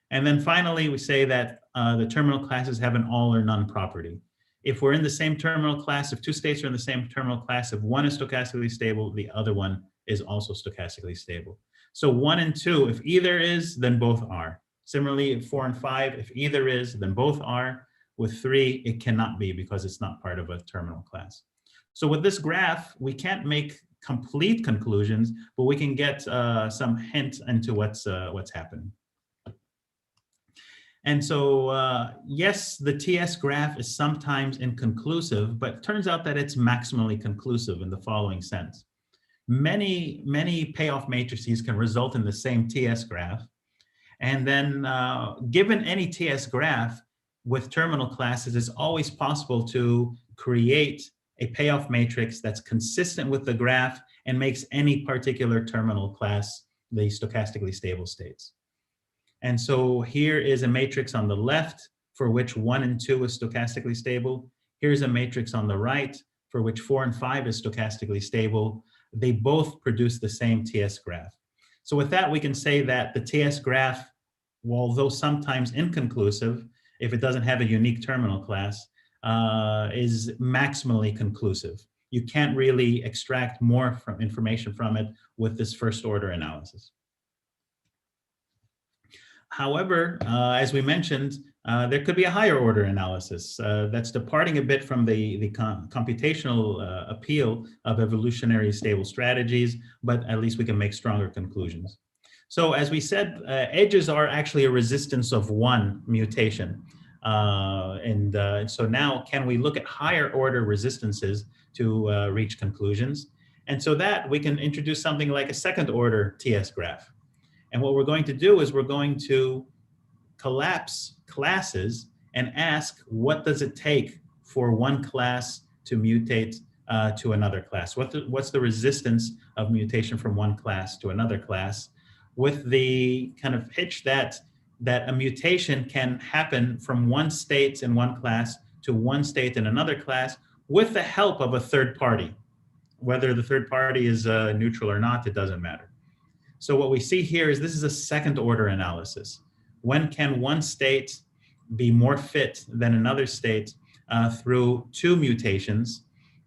And then finally, we say that the terminal classes have an all or none property. If we're in the same terminal class, if 2 states are in the same terminal class, if one is stochastically stable, the other one is also stochastically stable. So 1 and 2, if either is, then both are. Similarly, 4 and 5, if either is, then both are. With 3, it cannot be because it's not part of a terminal class. So with this graph, we can't make complete conclusions, but we can get some hint into what's happening. And so, yes, the TS graph is sometimes inconclusive, but it turns out that it's maximally conclusive in the following sense. Many payoff matrices can result in the same TS graph. And then given any TS graph with terminal classes, it's always possible to create a payoff matrix that's consistent with the graph and makes any particular terminal class the stochastically stable states. And so here is a matrix on the left for which 1 and 2 is stochastically stable. Here's a matrix on the right for which 4 and 5 is stochastically stable. They both produce the same TS graph. So with that, we can say that the TS graph, although sometimes inconclusive, if it doesn't have a unique terminal class, is maximally conclusive. You can't really extract more information from it with this first order analysis. However, as we mentioned, there could be a higher order analysis that's departing a bit from the computational appeal of evolutionary stable strategies, but at least we can make stronger conclusions. So as we said, edges are actually a resistance of 1 mutation. So now can we look at higher order resistances to reach conclusions? And so that we can introduce something like a second order TS graph. And what we're going to do is we're going to collapse classes and ask, what does it take for one class to mutate to another class? What's the resistance of mutation from one class to another class, with the kind of hitch that a mutation can happen from one state in one class to one state in another class with the help of a third party. Whether the third party is neutral or not, it doesn't matter. So what we see here is this is a second order analysis. When can one state be more fit than another state through 2 mutations?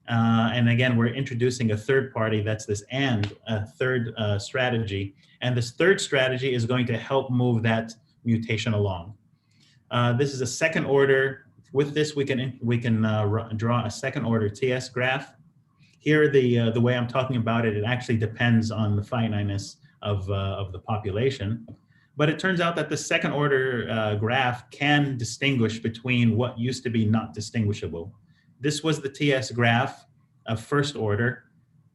And again, we're introducing a third party, that's this and a third strategy. And this third strategy is going to help move that mutation along. This is a second order. With this, we can draw a second order TS graph. Here, the way I'm talking about it, it actually depends on the finiteness of the population. But it turns out that the second order graph can distinguish between what used to be not distinguishable. This was the TS graph of first order.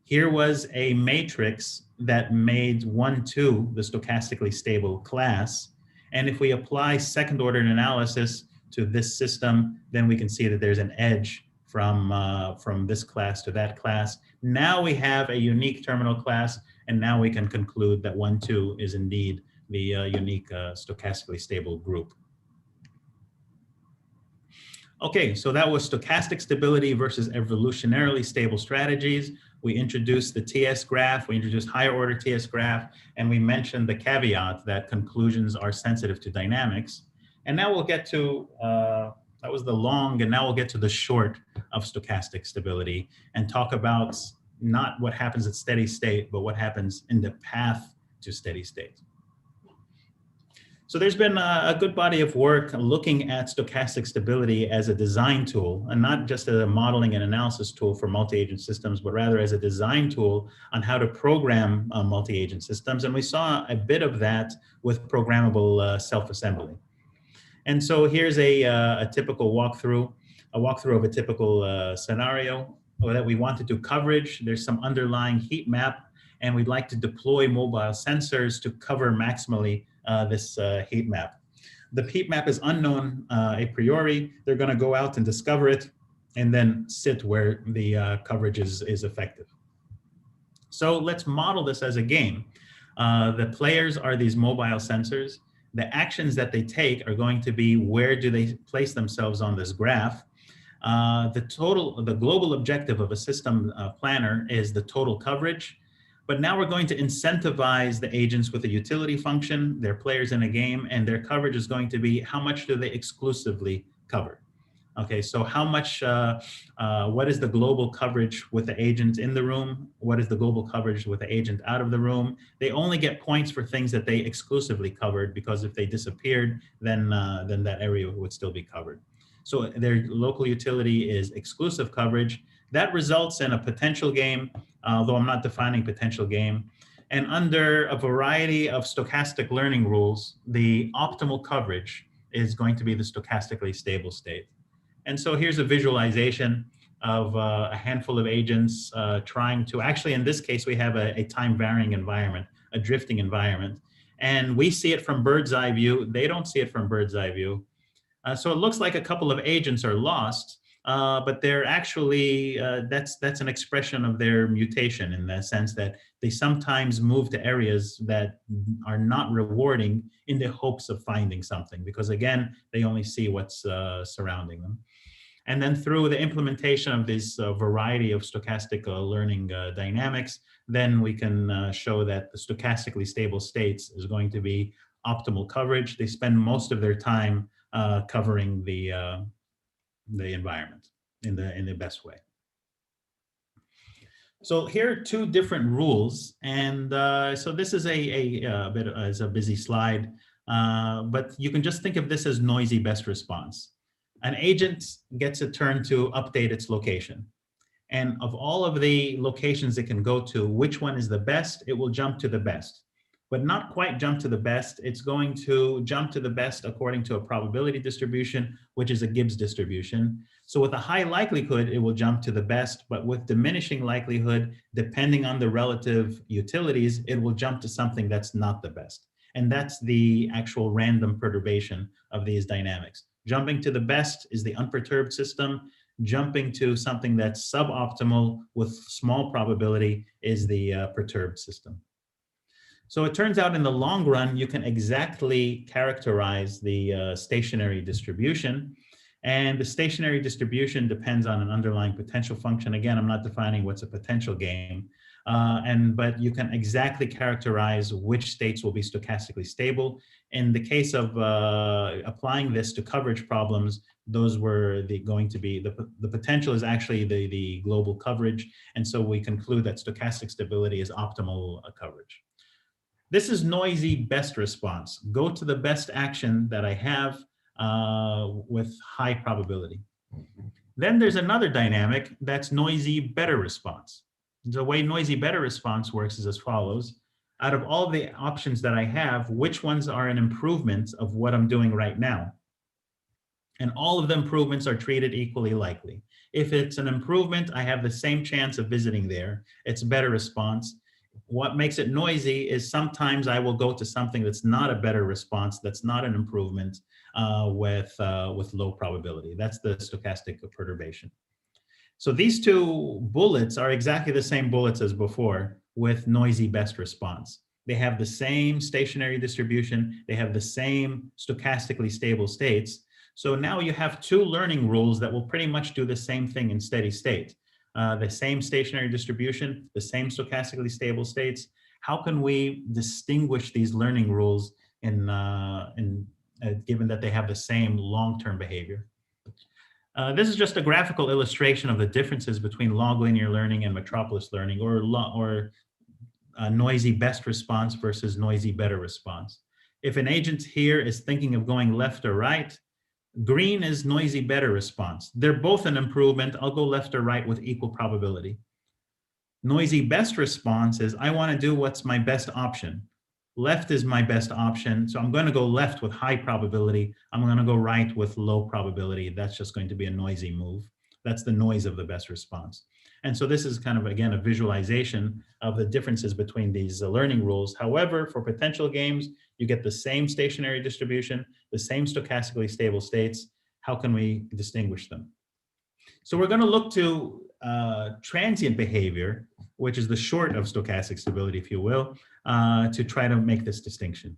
Here was a matrix that made 1, 2 the stochastically stable class. And if we apply second order analysis to this system, then we can see that there's an edge from this class to that class. Now we have a unique terminal class, and now we can conclude that 1, 2 is indeed the unique stochastically stable group. Okay, so that was stochastic stability versus evolutionarily stable strategies. We introduced the TS graph, we introduced higher order TS graph, and we mentioned the caveat that conclusions are sensitive to dynamics. And now we'll get to, that was the long, and now we'll get to the short of stochastic stability and talk about not what happens at steady state, but what happens in the path to steady state. So there's been a good body of work looking at stochastic stability as a design tool, and not just as a modeling and analysis tool for multi-agent systems, but rather as a design tool on how to program multi-agent systems. And we saw a bit of that with programmable self-assembly. And so here's a typical walkthrough of a typical scenario that we want to do coverage. There's some underlying heat map, and we'd like to deploy mobile sensors to cover maximally this heat map. The heat map is unknown a priori. They're going to go out and discover it and then sit where the coverage is effective. So let's model this as a game. The players are these mobile sensors. The actions that they take are going to be where do they place themselves on this graph. The global objective of a system planner is the total coverage. But now we're going to incentivize the agents with a utility function. They're players in a game, and their coverage is going to be how much do they exclusively cover. Okay, so how much, what is the global coverage with the agent in the room? What is the global coverage with the agent out of the room? They only get points for things that they exclusively covered, because if they disappeared, then that area would still be covered. So their local utility is exclusive coverage. That results in a potential game, although I'm not defining potential game. And under a variety of stochastic learning rules, the optimal coverage is going to be the stochastically stable state. And so here's a visualization of a handful of agents trying to, actually in this case, we have a time varying environment, a drifting environment. And we see it from bird's eye view. They don't see it from bird's eye view. So it looks like a couple of agents are lost, but they're actually, that's an expression of their mutation, in the sense that they sometimes move to areas that are not rewarding in the hopes of finding something, because again, they only see what's surrounding them. And then through the implementation of this variety of stochastic learning dynamics, then we can show that the stochastically stable states is going to be optimal coverage. They spend most of their time covering the environment in the best way. So here are two different rules, and so this is a bit as a busy slide, but you can just think of this as noisy best response. An agent gets a turn to update its location, and of all of the locations it can go to, which one is the best? It will jump to the best, but not quite jump to the best. It's going to jump to the best according to a probability distribution, which is a Gibbs distribution. So with a high likelihood, it will jump to the best, but with diminishing likelihood, depending on the relative utilities, it will jump to something that's not the best. And that's the actual random perturbation of these dynamics. Jumping to the best is the unperturbed system. Jumping to something that's suboptimal with small probability is the perturbed system. So it turns out in the long run, you can exactly characterize the stationary distribution. And the stationary distribution depends on an underlying potential function. Again, I'm not defining what's a potential game, but you can exactly characterize which states will be stochastically stable. In the case of applying this to coverage problems, those were going to be, the potential is actually the global coverage. And so we conclude that stochastic stability is optimal coverage. This is noisy best response. Go to the best action that I have with high probability. Then there's another dynamic that's noisy better response. The way noisy better response works is as follows. Out of all the options that I have, which ones are an improvement of what I'm doing right now? And all of the improvements are treated equally likely. If it's an improvement, I have the same chance of visiting there. It's a better response. What makes it noisy is sometimes I will go to something that's not a better response, that's not an improvement with low probability. That's the stochastic perturbation. So these two bullets are exactly the same bullets as before with noisy best response. They have the same stationary distribution. They have the same stochastically stable states. So now you have two learning rules that will pretty much do the same thing in steady state. The same stationary distribution, the same stochastically stable states. How can we distinguish these learning rules given that they have the same long-term behavior? This is just a graphical illustration of the differences between log linear learning and metropolis learning, or noisy best response versus noisy better response. If an agent here is thinking of going left or right, green is noisy better response. They're both an improvement. I'll go left or right with equal probability. Noisy best response is I want to do what's my best option. Left is my best option, so I'm going to go left with high probability. I'm going to go right with low probability. That's just going to be a noisy move. That's the noise of the best response. And so this is kind of, again, a visualization of the differences between these learning rules. However, for potential games, you get the same stationary distribution, the same stochastically stable states. How can we distinguish them? So we're going to look to transient behavior, which is the short of stochastic stability, if you will. to try to make this distinction.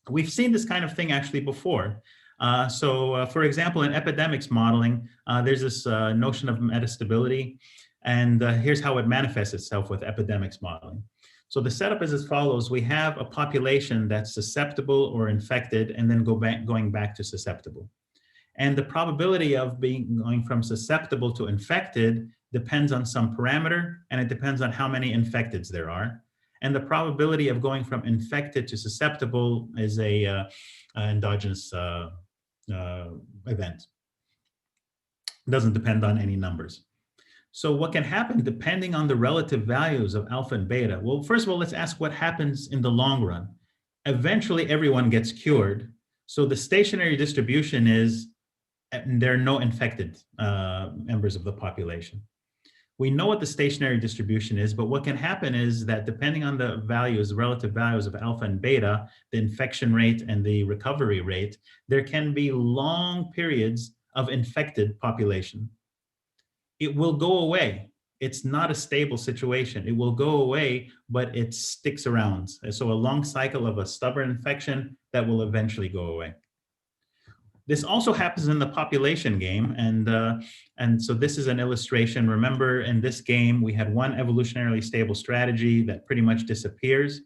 We've seen this kind of thing actually before. For example, in epidemics modeling, there's this notion of metastability, and here's how it manifests itself with epidemics modeling. So the setup is as follows. We have a population that's susceptible or infected, and then going back to susceptible. And the probability of going from susceptible to infected depends on some parameter, and it depends on how many infecteds there are. And the probability of going from infected to susceptible is a endogenous event. It doesn't depend on any numbers. So what can happen depending on the relative values of alpha and beta? Well, first of all, let's ask what happens in the long run. Eventually, everyone gets cured. So the stationary distribution is there are no infected members of the population. We know what the stationary distribution is, but what can happen is that depending on the values, relative values of alpha and beta, the infection rate and the recovery rate, there can be long periods of infected population. It will go away. It's not a stable situation. It will go away, but it sticks around. So a long cycle of a stubborn infection that will eventually go away. This also happens in the population game, and so this is an illustration. Remember, in this game, we had one evolutionarily stable strategy that pretty much disappears.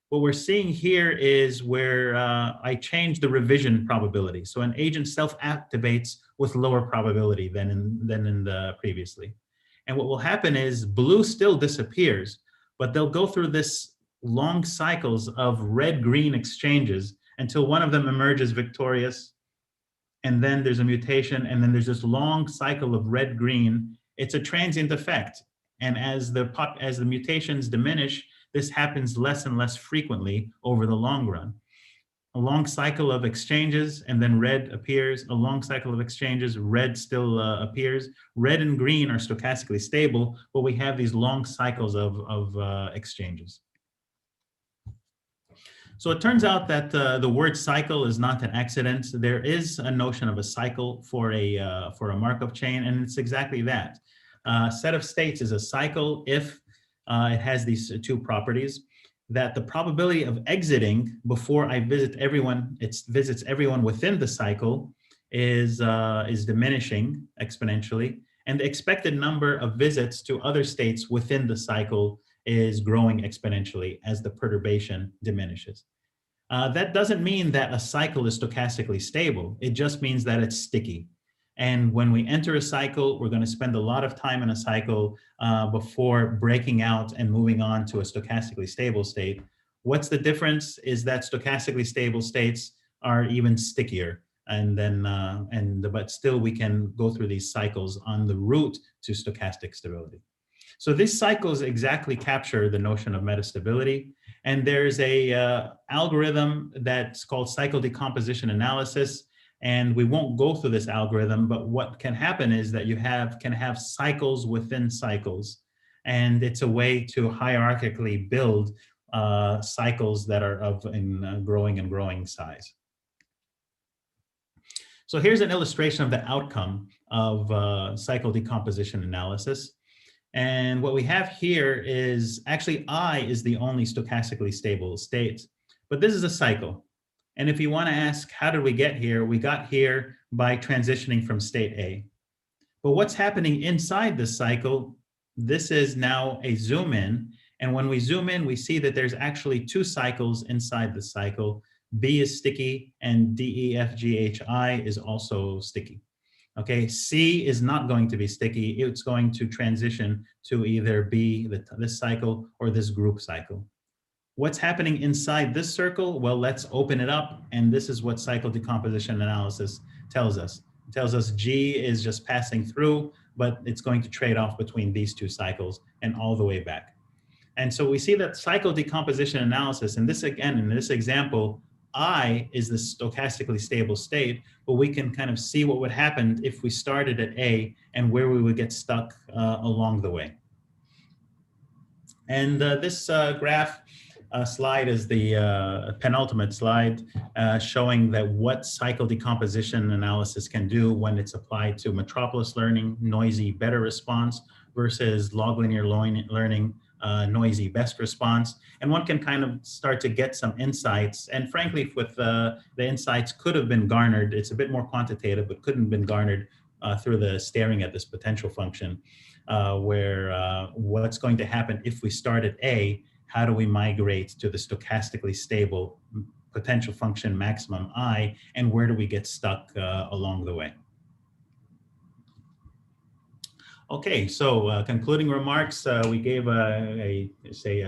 What we're seeing here is where I changed the revision probability. So an agent self-activates with lower probability than in the previously. And what will happen is blue still disappears, but they'll go through this long cycles of red-green exchanges until one of them emerges victorious. And then there's a mutation, and then there's this long cycle of red-green. It's a transient effect. And as the mutations diminish, this happens less and less frequently over the long run. A long cycle of exchanges, and then red appears. A long cycle of exchanges, red still appears. Red and green are stochastically stable, but we have these long cycles of exchanges. So it turns out that the word cycle is not an accident. There is a notion of a cycle for a Markov chain, and it's exactly that. Set of states is a cycle if it has these two properties, that the probability of exiting before I visit everyone, it visits everyone within the cycle is diminishing exponentially, and the expected number of visits to other states within the cycle is growing exponentially as the perturbation diminishes. That doesn't mean that a cycle is stochastically stable. It just means that it's sticky. And when we enter a cycle, we're going to spend a lot of time in a cycle before breaking out and moving on to a stochastically stable state. What's the difference is that stochastically stable states are even stickier. And then, but still we can go through these cycles on the route to stochastic stability. So these cycles exactly capture the notion of metastability. And there's a algorithm that's called cycle decomposition analysis. And we won't go through this algorithm, but what can happen is that you can have cycles within cycles. And it's a way to hierarchically build cycles that are in growing and growing size. So here's an illustration of the outcome of cycle decomposition analysis. And what we have here is actually I is the only stochastically stable state, but this is a cycle. And if you want to ask, how did we get here? We got here by transitioning from state A. But what's happening inside this cycle? This is now a zoom in. And when we zoom in, we see that there's actually two cycles inside the cycle. B is sticky and D, E, F, G, H, I is also sticky. Okay, C is not going to be sticky. It's going to transition to either B, this cycle, or this group cycle. What's happening inside this circle? Well, let's open it up. And this is what cycle decomposition analysis tells us. It tells us G is just passing through, but it's going to trade off between these two cycles and all the way back. And so we see that cycle decomposition analysis, and this again, in this example, I is the stochastically stable state, but we can kind of see what would happen if we started at A and where we would get stuck along the way. And this graph slide is the penultimate slide showing that what cycle decomposition analysis can do when it's applied to metropolis learning, noisy, better response versus log linear learning, noisy best response. And one can kind of start to get some insights. And frankly, with the insights could have been garnered, it's a bit more quantitative, but couldn't have been garnered through the staring at this potential function, where what's going to happen if we start at A, how do we migrate to the stochastically stable potential function maximum I, and where do we get stuck along the way? Okay, so concluding remarks, we gave a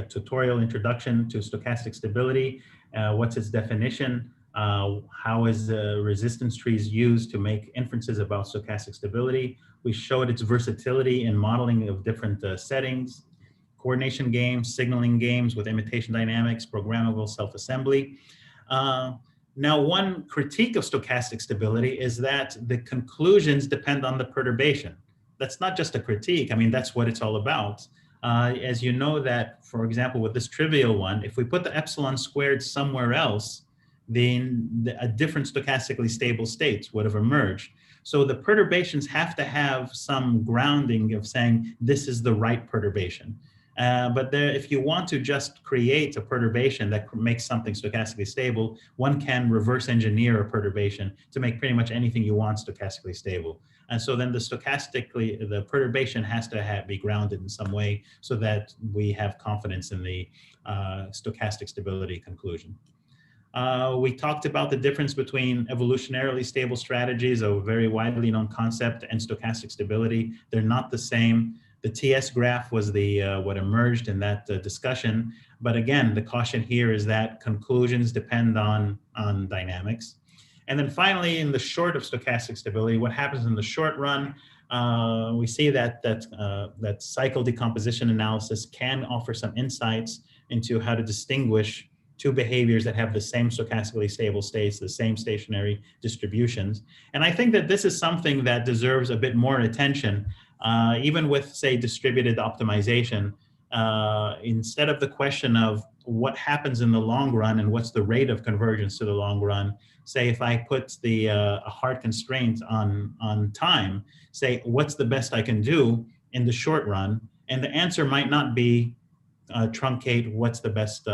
tutorial introduction to stochastic stability. What's its definition? How is resistance trees used to make inferences about stochastic stability? We showed its versatility in modeling of different settings, coordination games, signaling games with imitation dynamics, programmable self-assembly. Now, one critique of stochastic stability is that the conclusions depend on the perturbation. That's not just a critique. I mean, that's what it's all about. As you know that, for example, with this trivial one, if we put the epsilon squared somewhere else, then a different stochastically stable states would have emerged. So the perturbations have to have some grounding of saying this is the right perturbation. But if you want to just create a perturbation that makes something stochastically stable, one can reverse engineer a perturbation to make pretty much anything you want stochastically stable. And so then the perturbation has to be grounded in some way so that we have confidence in the stochastic stability conclusion. We talked about the difference between evolutionarily stable strategies, a very widely known concept, and stochastic stability. They're not the same. The TS graph was what emerged in that discussion. But again, the caution here is that conclusions depend on dynamics. And then finally, in the short of stochastic stability, what happens in the short run, we see that cycle decomposition analysis can offer some insights into how to distinguish two behaviors that have the same stochastically stable states, the same stationary distributions. And I think that this is something that deserves a bit more attention, even with, say, distributed optimization. Instead of the question of what happens in the long run and what's the rate of convergence to the long run, say if I put a hard constraint on time, say what's the best I can do in the short run, and the answer might not be truncate what's the best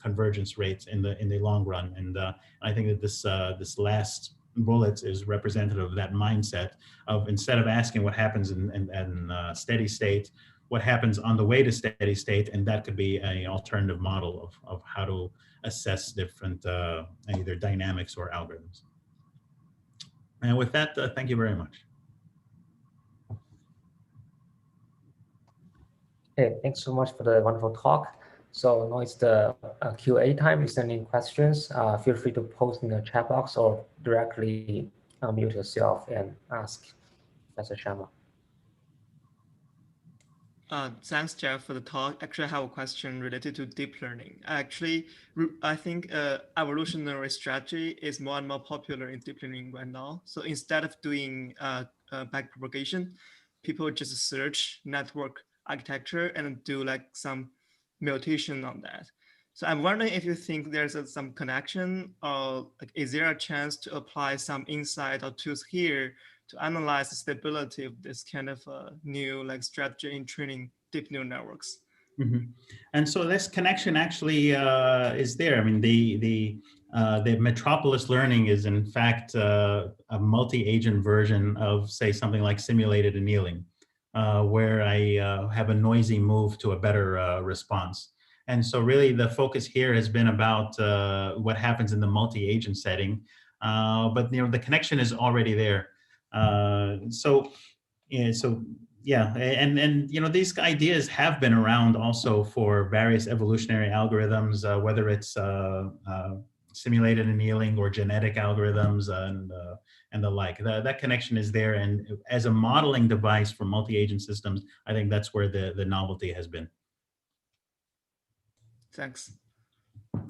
convergence rates in the long run. And I think that this last bullet is representative of that mindset of, instead of asking what happens in steady state, what happens on the way to steady state, and that could be an alternative model of how to assess different either dynamics or algorithms. And with that, thank you very much.
Okay, thanks so much for the wonderful talk. So now it's the Q&A time. If you send in questions, feel free to post in the chat box or directly unmute yourself and ask Professor Shamma.
Thanks, Jeff, for the talk. Actually, I have a question related to deep learning. Actually, I think evolutionary strategy is more and more popular in deep learning right now. So instead of doing backpropagation, people just search network architecture and do like some mutation on that. So I'm wondering if you think there's some connection, or like, is there a chance to apply some insight or tools here to analyze the stability of this kind of new like strategy in training deep neural networks?
Mm-hmm. And so this connection actually is there. I mean, the metropolis learning is in fact a multi-agent version of, say, something like simulated annealing, where I have a noisy move to a better response. And so really the focus here has been about what happens in the multi-agent setting, but the connection is already there. And these ideas have been around also for various evolutionary algorithms, whether it's simulated annealing or genetic algorithms and the like. That connection is there, and as a modeling device for multi-agent systems, I think that's where the novelty has been.
Thanks.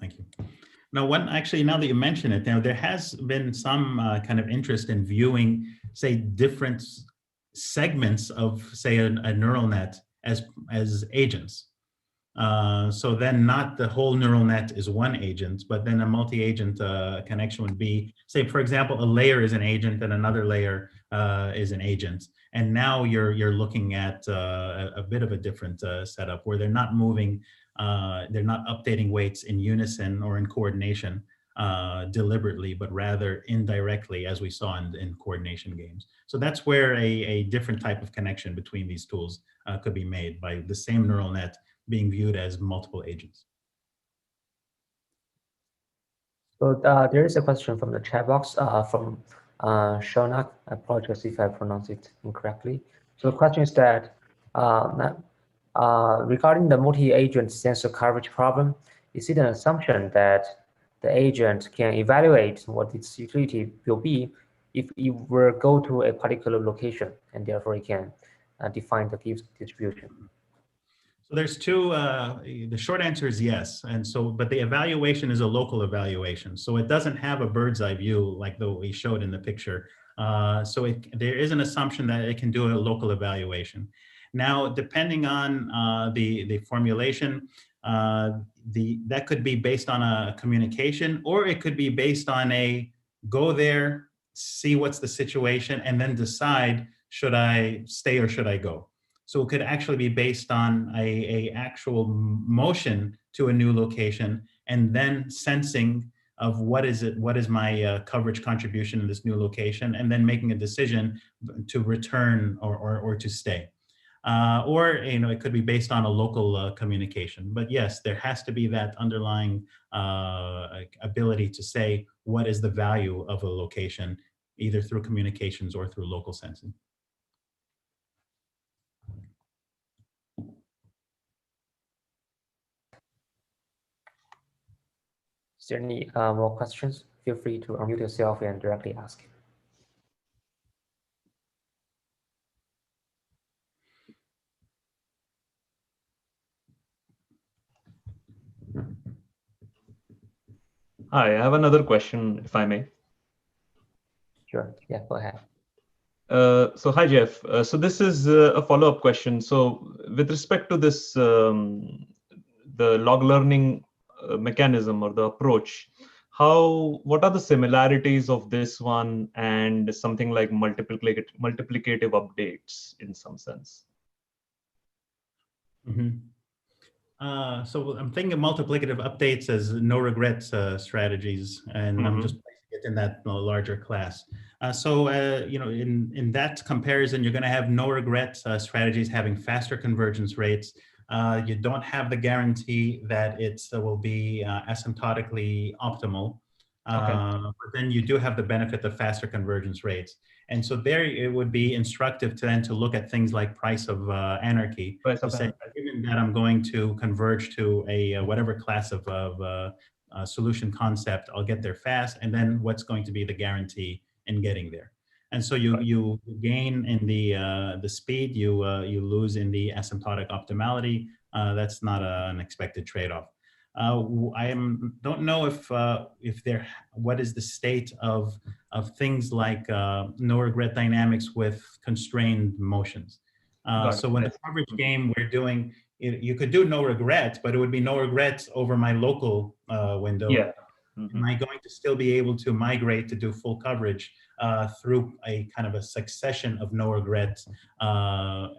Thank you. Now, now that you mention it, there has been some kind of interest in viewing, say, different segments of, say, a neural net as agents. So then not the whole neural net is one agent, but then a multi-agent connection would be, say, for example, a layer is an agent and another layer is an agent. And now you're looking at a bit of a different setup where they're not moving, they're not updating weights in unison or in coordination deliberately, but rather indirectly, as we saw in coordination games. So that's where a different type of connection between these tools could be made by the same neural net being viewed as multiple agents.
So there is a question from the chat box from Shonak. I apologize if I pronounce it incorrectly. So the question is that regarding the multi-agent sensor coverage problem, is it an assumption that the agent can evaluate what its utility will be if it were go to a particular location, and therefore it can define the distribution?
So there's two, the short answer is yes. And so, but the evaluation is a local evaluation. So it doesn't have a bird's eye view like we showed in the picture. So there is an assumption that it can do a local evaluation. Now, depending on the formulation, that could be based on a communication, or it could be based on a go there, see what's the situation, and then decide, should I stay or should I go? So it could actually be based on a actual motion to a new location, and then sensing of what is my coverage contribution in this new location, and then making a decision to return or to stay. Or it could be based on a local communication. But yes, there has to be that underlying ability to say what is the value of a location, either through communications or through local sensing.
Is there any more questions? Feel free to unmute yourself and directly ask.
Hi, I have another question, if I may.
Sure, yeah, go ahead.
So hi, Jeff. So this is a follow-up question. So with respect to this, the log learning mechanism or the approach, what are the similarities of this one and something like multiplicative updates in some sense?
Mm-hmm. So I'm thinking of multiplicative updates as no regrets strategies, and I'm just placing it in that larger class. In that comparison, you're going to have no regret strategies having faster convergence rates. You don't have the guarantee that it will be asymptotically optimal, but then you do have the benefit of faster convergence rates. And so there it would be instructive to look at things like price of anarchy. Say, given that I'm going to converge to a whatever class of solution concept, I'll get there fast. And then what's going to be the guarantee in getting there? And so you gain in the speed, you lose in the asymptotic optimality. That's not an expected trade-off. I don't know what is the state of things like no regret dynamics with constrained motions. So when the coverage game we're doing, you could do no regret, but it would be no regrets over my local window.
Yeah.
Am I going to still be able to migrate to do full coverage through a kind of a succession of no regret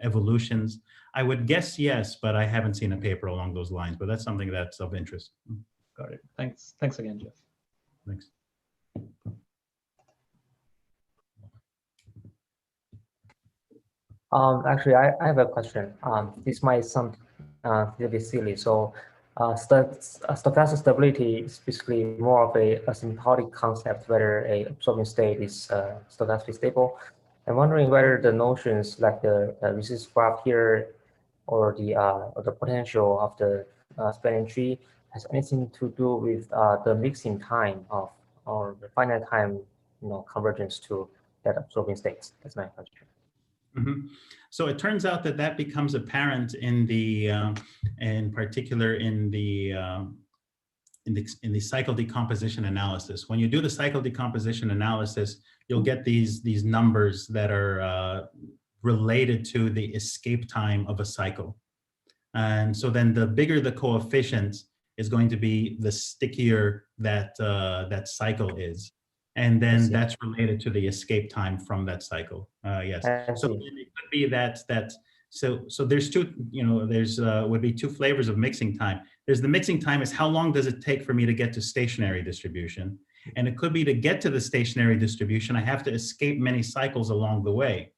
evolutions? I would guess yes, but I haven't seen a paper along those lines, but that's something that's of interest.
Got it. Thanks. Thanks again, Jeff.
Thanks.
Actually, I have a question. This might sound a little bit silly. So stochastic stability is basically more of a asymptotic concept, whether a absorbing state is stochastically stable. I'm wondering whether the notions like the resistance graph here or the potential of the spanning tree has anything to do with the mixing time of or the finite time convergence to that absorbing states. That's my question.
Mm-hmm. So it turns out that becomes apparent in particular in the cycle decomposition analysis. When you do the cycle decomposition analysis, you'll get these numbers that are related to the escape time of a cycle. And so then the bigger the coefficient is going to be, the stickier that, that cycle is. And then that's related to the escape time from that cycle. Yes. So then it could be so there's two, there's would be two flavors of mixing time. There's the mixing time is how long does it take for me to get to stationary distribution? And it could be to get to the stationary distribution, I have to escape many cycles along the way.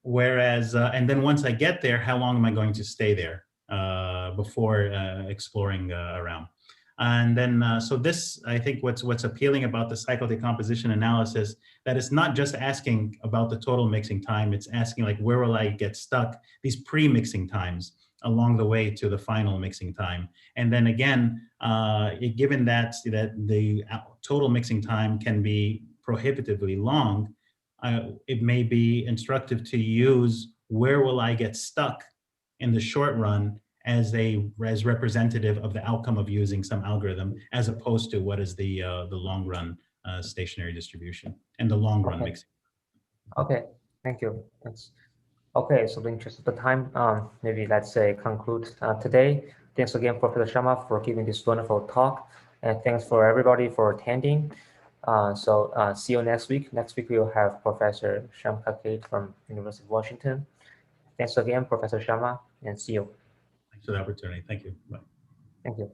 Whereas, and then once I get there, how long am I going to stay there before exploring around? And then, so this, I think what's appealing about the cycle decomposition analysis, that it's not just asking about the total mixing time, it's asking like, where will I get stuck, these pre-mixing times along the way to the final mixing time. And then again, given that the total mixing time can be prohibitively long, it may be instructive to use where will I get stuck in the short run as representative of the outcome of using some algorithm, as opposed to what is the long run stationary distribution and the long run mixing.
Okay, thank you. Thanks. Okay, so in the interest of the time, maybe let's say conclude today. Thanks again, Professor Shamma, for giving this wonderful talk, and thanks for everybody for attending. See you next week. Next week we will have Professor Shamma from University of Washington. Thanks again, Professor Shamma, and see you.
Thanks for the opportunity. Thank you. Bye.
Thank you.